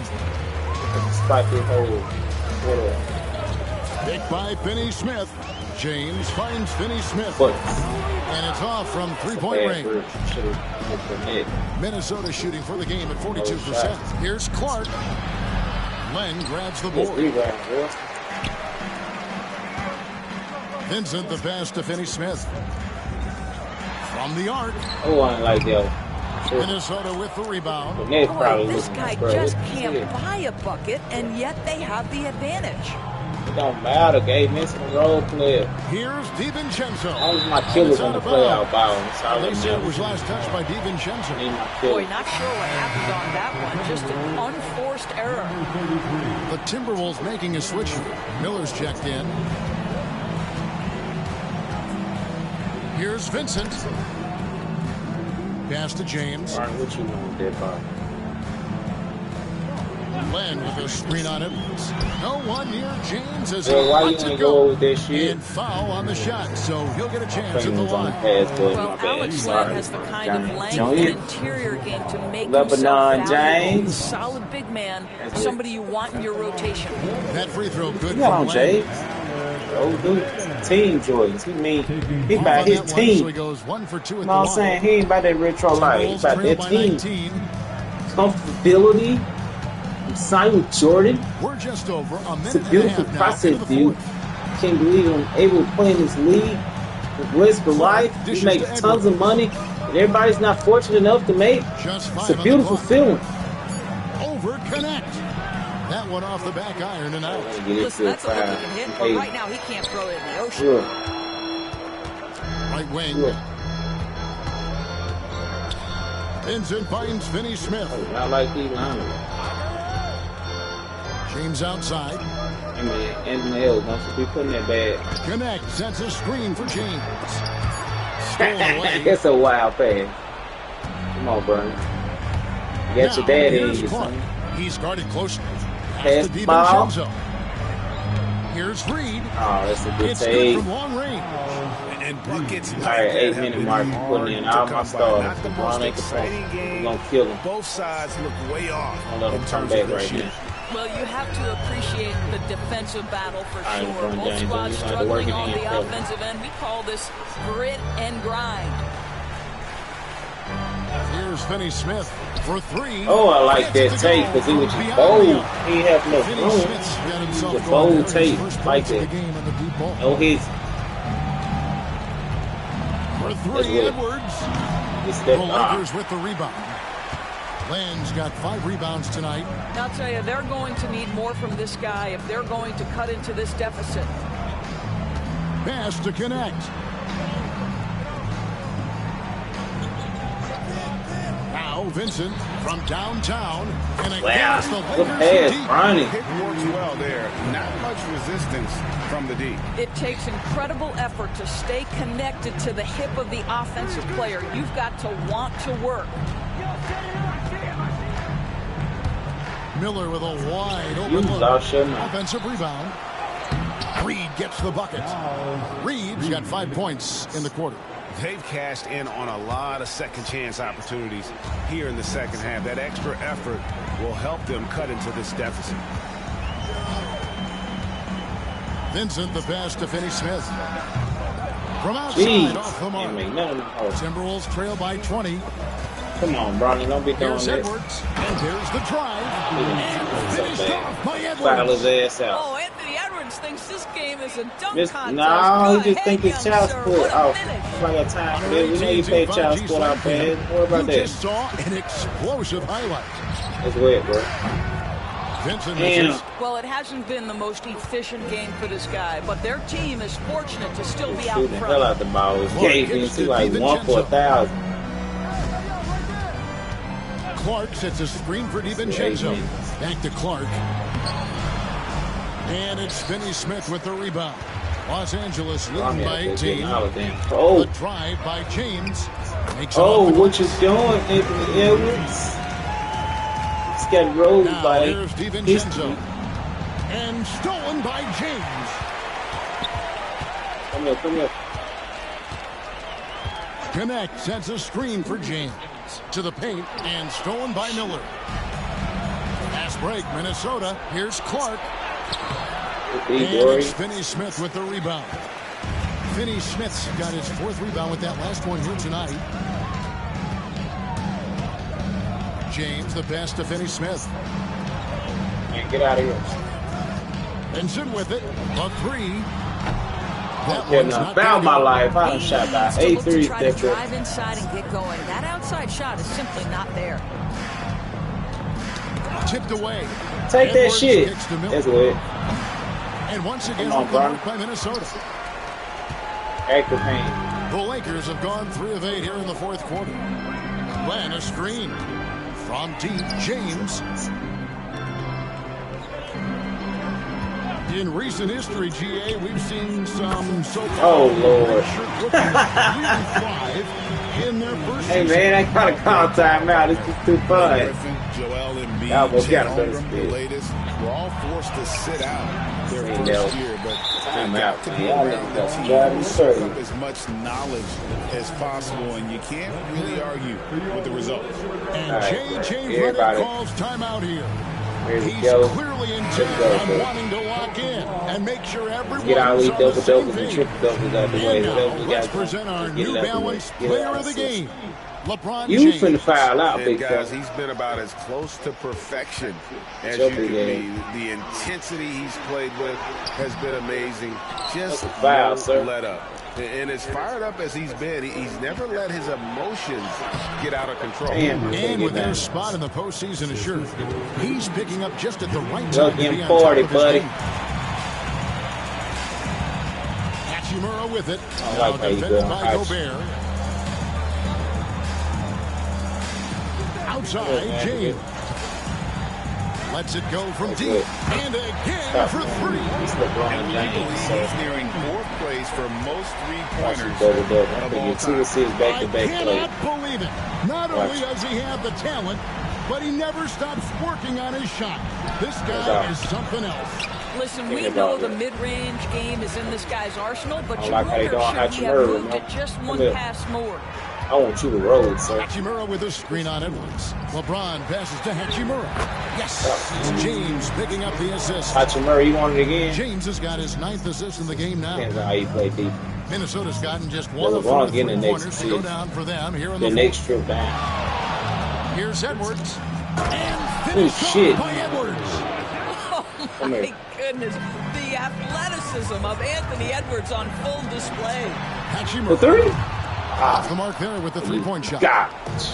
S10: Picked by Finney Smith. James finds Finney Smith. And it's off from three-point range. Minnesota shooting for the game at 42%. Here's Clark. Len grabs the board. Vincent the pass to Finney Smith. From the arc.
S1: Oh, I like that.
S10: Minnesota with the rebound.
S4: Boy, this guy just can't buy a bucket, and yet they have the advantage.
S1: It don't matter, Gabe Vincent, role player.
S10: Here's DiVincenzo.
S1: All of my killers on the playoff ball.
S10: They said it was last touched by DiVincenzo.
S4: Boy, not sure what happened on that one. Just an unforced error.
S10: The Timberwolves making a switch. Miller's checked in. Here's Vincent. Pass to James.
S1: What you want, dead ball?
S10: Len with a screen on it. No one near James as
S1: Well, why
S10: he
S1: you
S10: lets
S1: wanna
S10: it
S1: go
S10: go.
S1: with that shit?
S10: And foul on the shot, so he'll get a chance at the
S1: Fingers on the
S10: line.
S1: pass, but
S4: Well,
S1: my bad.
S4: Alex Len
S1: Sorry.
S4: has the kind of length
S1: Johnny.
S4: and interior game to make
S1: Lebanon
S4: himself valuable.
S1: James.
S4: Solid big man, somebody you want in your rotation.
S10: That free throw good
S1: Come on,
S10: from Len.
S1: James. Oh, dude. Team Jordans. He mean, he
S10: Off
S1: about
S10: on
S1: his
S10: that one, so
S1: team.
S10: he goes 1 for 2 at
S1: You
S10: the
S1: know what I'm
S10: line.
S1: saying? He ain't about that retro life. He
S10: Timberwolves
S1: about
S10: trail
S1: that
S10: by
S1: team.
S10: 19.
S1: Comfortability. I'm signed with Jordan.
S10: We're just over a minute
S1: It's a beautiful
S10: and a half now
S1: process,
S10: into the
S1: dude.
S10: fourth.
S1: Can't believe I'm able to play in this league. The risk of life. We
S10: Dishes
S1: make
S10: to
S1: tons
S10: Edwards.
S1: of money. And everybody's not fortunate enough to make.
S10: Just
S1: It's
S10: 5
S1: a
S10: on the
S1: beautiful
S10: clock.
S1: feeling.
S10: Over connect. That one off the back iron and out.
S4: Listen, that's a look he can hit, but right now he can't throw it in the ocean.
S1: Sure.
S10: Right wing.
S1: Sure.
S10: Vincent finds Finney Smith.
S1: Not like these linemen.
S10: James outside.
S1: I mean, Anthony L. wants to be putting that bad.
S10: Connect sets a screen for James. Stolen away.
S1: It's a wild pass. Come on, bro. You got your dad in you, son.
S10: He's guarded closely.
S1: Pass the ball.
S10: Here's Reed.
S1: Oh, that's a good
S10: it's
S1: save.
S10: Good from long range.
S3: And buckets.
S1: All right, 8-minute mark. Putting in all my stars. LeBron ain't we're gonna kill him.
S3: Both sides look way off.
S1: Don't let him turn back right now.
S4: Well, you have to appreciate the defensive battle for sure. Both
S1: James,
S4: squads struggling on the offensive end. We call this grit and grind.
S10: Here's Finney Smith for three.
S1: Oh, I like that tape because it was just bold. He had no room. It's a bold tape like that. No hits.
S10: For three, Edwards. The Lakers with the rebound. Land's got 5 rebounds tonight.
S4: I'll tell you, they're going to need more from this guy if they're going to cut into this deficit.
S10: Pass to Connect. Now Vincent from downtown. And against the Lakers deep.
S3: It works well there. Not much resistance from the D.
S4: It takes incredible effort to stay connected to the hip of the offensive player. You've got to want to work.
S10: Miller with a wide open look. Offensive rebound. Reed gets the bucket. Reed's got 5 points in the quarter.
S3: They've cashed in on a lot of second chance opportunities here in the second half. That extra effort will help them cut into this deficit.
S10: Vincent the pass to Finney Smith. From outside off the mark. Timberwolves trail by 20.
S1: Come on, Bronny, don't be doing
S10: Here's
S1: this.
S10: Edwards, and there's the drive. And finished off by Edwards.
S1: Foul his ass out.
S4: Oh, Anthony Edwards thinks this game is a dunk contest.
S1: No, he just think it's child support. Oh, I got time for that. We know you pay child support out there. What about that?
S10: You just saw an explosive highlight.
S1: That's weird, bro.
S10: Vincent
S4: well, it hasn't been the most efficient game for this guy, but their team is fortunate to still be out
S1: Shooting the
S4: front.
S1: hell out the ball. It gave into like 1 for 1,000.
S10: Clark sets a screen for DiVincenzo. Back to Clark. And it's Finney Smith with the rebound. Los Angeles leading by 18.
S1: Oh.
S10: The drive by James.
S1: Oh, what you doing, Anthony Edwards? He's got rolled by
S10: DiVincenzo. And stolen by James.
S1: Come here, come here.
S10: Connect sets a screen for James. To the paint and stolen by Miller. Fast break, Minnesota. Here's Clark. And it's Finney Smith with the rebound. Finney Smith's got his 4th rebound with that last one here tonight. James, the pass to Finney Smith.
S1: Man, get out of here.
S10: Vincent with it. A 3. That
S1: one's not about my life. I done shot by 8 threes.
S4: Try to drive inside and get going. That outside shot is simply not there.
S10: Tipped away.
S1: Take that shit. That's weird.
S10: And once again, by Minnesota.
S1: Active pain.
S10: The Lakers have gone 3 of 8 here in the 4th quarter. Glenn a screen from deep. James. In recent history, GA, we've seen some so-called in their first
S1: Hey man, I gotta call timeout. This is too fun.
S3: Joel Embiid, the latest. We're all forced to sit out their first year, but they got to be around the team, soak up as much knowledge as possible, and you can't really argue with the results.
S10: And James Redick calls timeout here. He's clearly intent on wanting to lock in and make sure everyone's on the same page. And now, let's present our New Balance Player of the Game, LeBron James.
S1: You finna foul out, big
S3: guys. He's been about as close to perfection as you can be. The intensity he's played with has been amazing. Just no let up. And as fired up as he's been, he's never let his emotions get out of control.
S10: And with their spot in the postseason assured, he's picking up just at the right time to be on
S1: 40,
S10: top of
S1: buddy.
S10: Hachimura with it.
S1: I like how you
S10: Defended
S1: go.
S10: by Gobert. Outside, James. Lets it go from deep. And again for three.
S3: And we believe he's nearing fourth place for most three-pointers of all time.
S10: I cannot believe it. Not only does he have the talent, but he never stops working on his shot. This guy is something else.
S4: Listen, we know the mid-range game is in this guy's arsenal, but you wonder should he have moved it just one pass more.
S11: I want you to roll, sir.
S10: Hachimura with a screen on Edwards. LeBron passes to Hachimura. Yes, it's James picking up the assist.
S11: Hachimura, you want it again?
S10: James has got his 9th assist in the game now.
S11: Depends on how you play deep.
S10: Minnesota's gotten just one of
S11: LeBron
S10: the
S11: getting the
S10: pointers
S11: next
S10: to go down for them here in
S11: the
S10: the
S11: next trip down.
S10: Here's Edwards. And finished by Edwards.
S4: Oh, my goodness. The athleticism of Anthony Edwards on full display.
S10: Hachimura.
S11: The three?
S10: Off the mark there with the three-point shot.
S11: Gosh.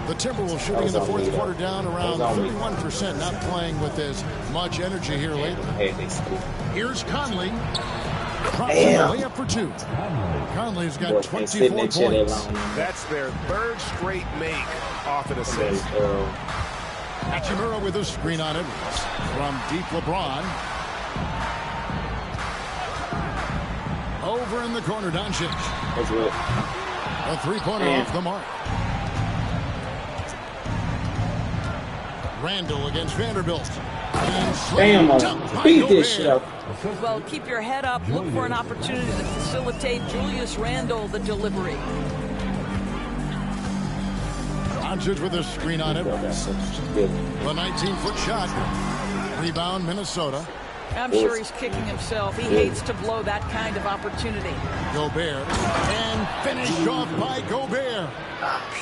S10: The Timberwolves shooting in the fourth quarter down around 31%, not playing with as much energy here lately. Here's Conley. Drops in the layup for two. Conley's got 24 points.
S3: That's their third straight make off an assist.
S10: Hachimura with a screen on Edwards. From deep, LeBron. Over in the corner, Doncic.
S11: That's it.
S10: A three-pointer off the mark. Randall against Vanderbilt.
S11: Damn, beat this shit up.
S4: Well, keep your head up. Look for an opportunity to facilitate Julius Randle the delivery.
S10: Doncic with a screen on Edwards. The 19-foot shot. Rebound, Minnesota.
S4: I'm sure he's kicking himself. He hates to blow that kind of opportunity.
S10: Gobert. And finished off by Gobert.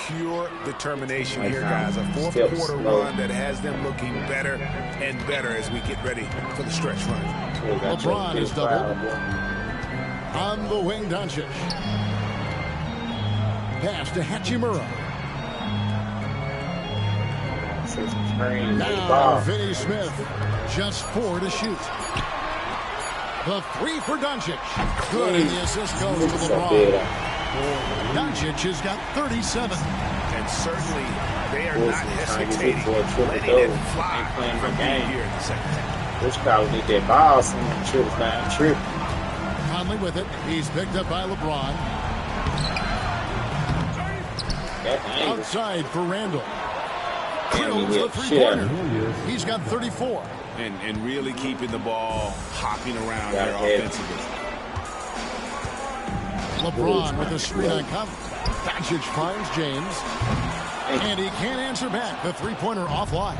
S3: Pure determination here, guys. A fourth quarter run that has them looking better and better as we get ready for the stretch run.
S10: LeBron is doubled. On the wing, Doncic. Pass to Hachimura. Now, Finney Smith. Just 4 to shoot. The three for Doncic. Good, and the assist goes to LeBron. Doncic has got 37.
S3: And certainly, they are not hesitating, letting it fly from here in the second half.
S11: This crowd need that ball. Someone trips down, trip.
S10: Conley with it. He's picked up by LeBron. Outside for Randall. Drills the three-pointer. He's got 34.
S3: And really keeping the ball hopping around there offensively.
S10: LeBron with a screen on Conley. Doncic finds James. And he can't answer back. The three-pointer offline.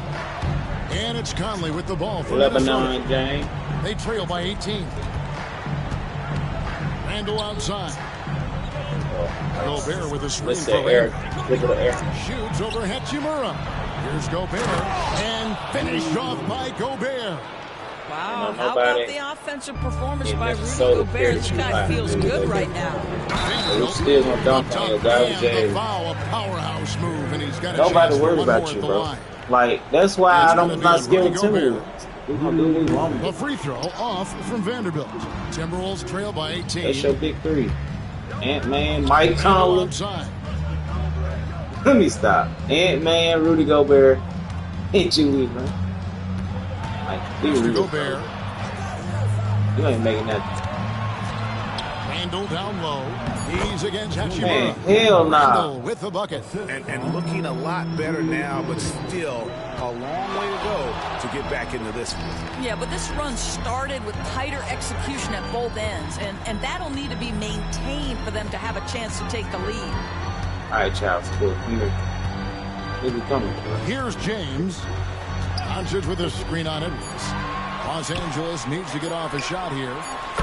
S10: And it's Conley with the ball for Minnesota.
S11: James.
S10: They trail by 18. Randall outside. Gobert with a screen for Randall. Shoots over Hachimura. Here's Gobert. And finished off by Gobert.
S4: Wow, how about the offensive performance by Rudy Gobert? This guy feels good right now.
S11: Still gonna dunk on you, guys.
S10: The foul, a powerhouse move, and he's got a
S11: Nobody
S10: chance
S11: worries
S10: for one
S11: about
S10: more
S11: you,
S10: at the
S11: bro.
S10: line.
S11: Like, that's why I'm not scared of Timberwolves. We're gonna do what we want.
S10: The free throw off from Vanderbilt. Timberwolves trail by 18.
S11: That's your big three. Ant-Man, Mike Conley. Let me stop. Ant-Man, Rudy Gobert, and Julius, man. Like,
S10: Mr. Gobert.
S11: You ain't making nothing.
S10: Randall down low. He's against Hachimura.
S11: Man, hell nah.
S10: Randall with the bucket.
S3: And looking a lot better now, but still a long way to go to get back into this one.
S4: Yeah, but this run started with tighter execution at both ends, and that'll need to be maintained for them to have a chance to take the lead.
S11: All right, Charles, cool. Here we coming.
S10: Here's James. Doncic with a screen on Edwards. Los Angeles needs to get off a shot here.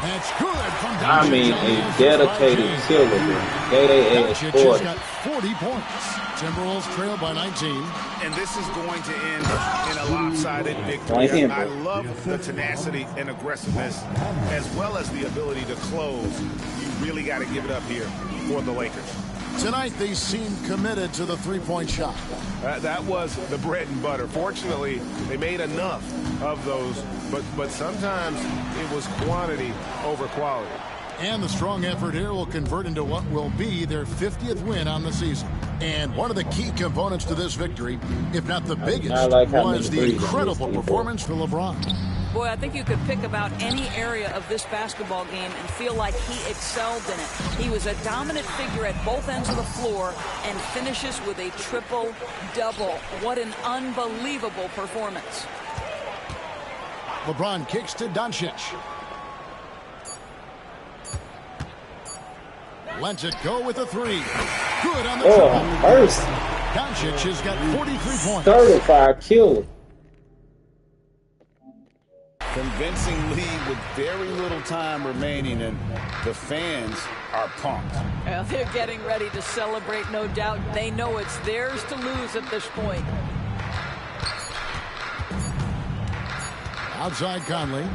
S10: That's good from Doncic.
S11: I mean, a dedicated killer.
S10: Doncic has got 40 points. Timberwolves trail by 19.
S3: And this is going to end in a lopsided victory. I love the tenacity and aggressiveness, as well as the ability to close. You really got to give it up here for the Lakers.
S10: Tonight, they seem committed to the three-point shot.
S3: That was the bread and butter. Fortunately, they made enough of those, but sometimes it was quantity over quality.
S10: And the strong effort here will convert into what will be their 50th win on the season. And one of the key components to this victory, if not the biggest, was the incredible performance for LeBron.
S4: Boy, I think you could pick about any area of this basketball game and feel like he excelled in it. He was a dominant figure at both ends of the floor and finishes with a triple-double. What an unbelievable performance.
S10: LeBron kicks to Doncic. Lets it go with a three. Good on the triple.
S11: First.
S10: Doncic has got 43 points.
S11: Certified killer.
S12: Convincing lead with very little time remaining, and the fans are pumped.
S4: Well, they're getting ready to celebrate, no doubt. They know it's theirs to lose at this point.
S10: Outside Conley.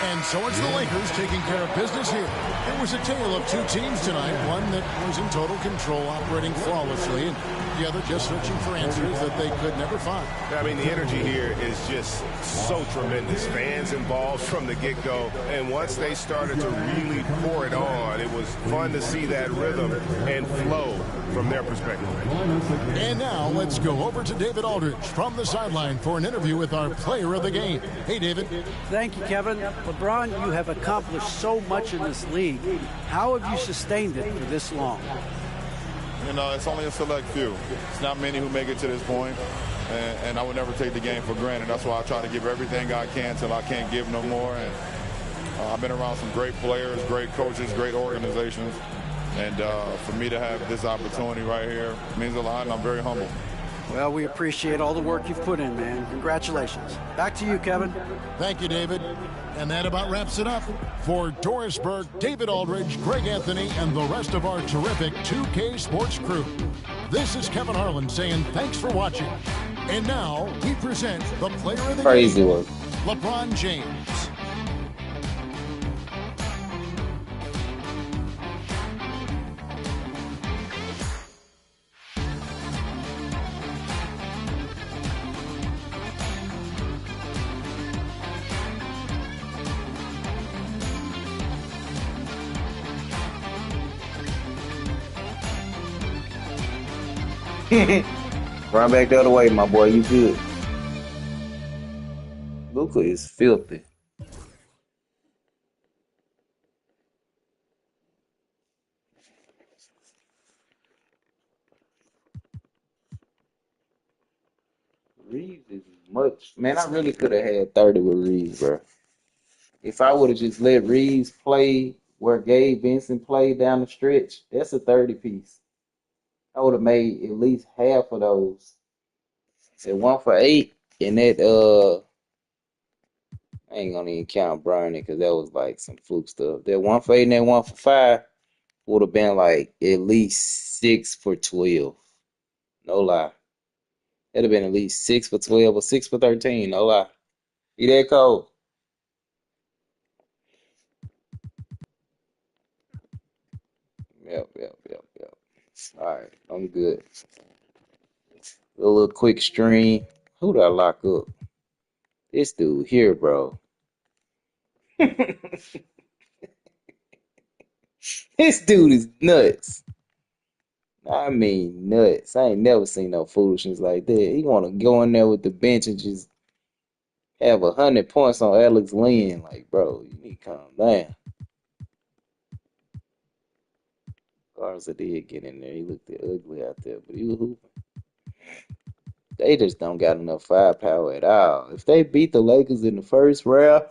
S10: And so it's the Lakers taking care of business here. It was a tale of two teams tonight. One that was in total control, operating flawlessly, and the other just searching for answers that they could never find.
S3: I mean, the energy here is just so tremendous. Fans involved from the get-go, and once they started to really pour it on, it was fun to see that rhythm and flow from their perspective.
S10: And now let's go over to David Aldridge from the sideline for an interview with our player of the game. Hey, David.
S6: Thank you, Kevin. LeBron, you have accomplished so much in this league. How have you sustained it for this long?
S13: You know, it's only a select few. It's not many who make it to this point, and I would never take the game for granted. That's why I try to give everything I can till I can't give no more. And I've been around some great players, great coaches, great organizations, and for me to have this opportunity right here means a lot, and I'm very humble.
S6: Well, we appreciate all the work you've put in, man. Congratulations. Back to you, Kevin.
S10: Thank you, David. And that about wraps it up. For Doris Burke, David Aldridge, Greg Anthony, and the rest of our terrific 2K Sports crew, this is Kevin Harlan saying thanks for watching. And now we present the player of the game, LeBron James.
S11: Run back the other way, my boy. You good. Luka is filthy. Reeves is much. Man, I really could have had 30 with Reeves, bro. If I would have just let Reeves play where Gabe Vincent played down the stretch, that's a 30 piece. I would have made at least half of those. At 1 for 8, and that I ain't gonna even count Bryant because that was like some fluke stuff. That 1 for 8 and that 1 for 5 would have been like at least 6 for 12. No lie. It'd have been at least 6 for 12 or 6 for 13. No lie. You that cold? Yep. All right, I'm good. A little quick stream. Who did I lock up? This dude here, bro. This dude is nuts. I mean, nuts. I ain't never seen no foolishness like that. He want to go in there with the bench and just have 100 points on Alex Lynn. Like, bro, you need to calm down. Garza did get in there. He looked ugly out there, but he was hooping. They just don't got enough firepower at all. If they beat the Lakers in the first round,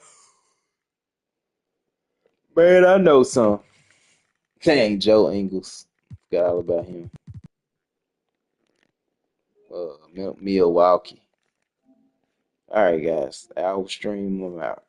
S11: man, I know some. Dang, Joe Ingles. Forgot all about him. Milwaukee. All right, guys. I'll stream them out.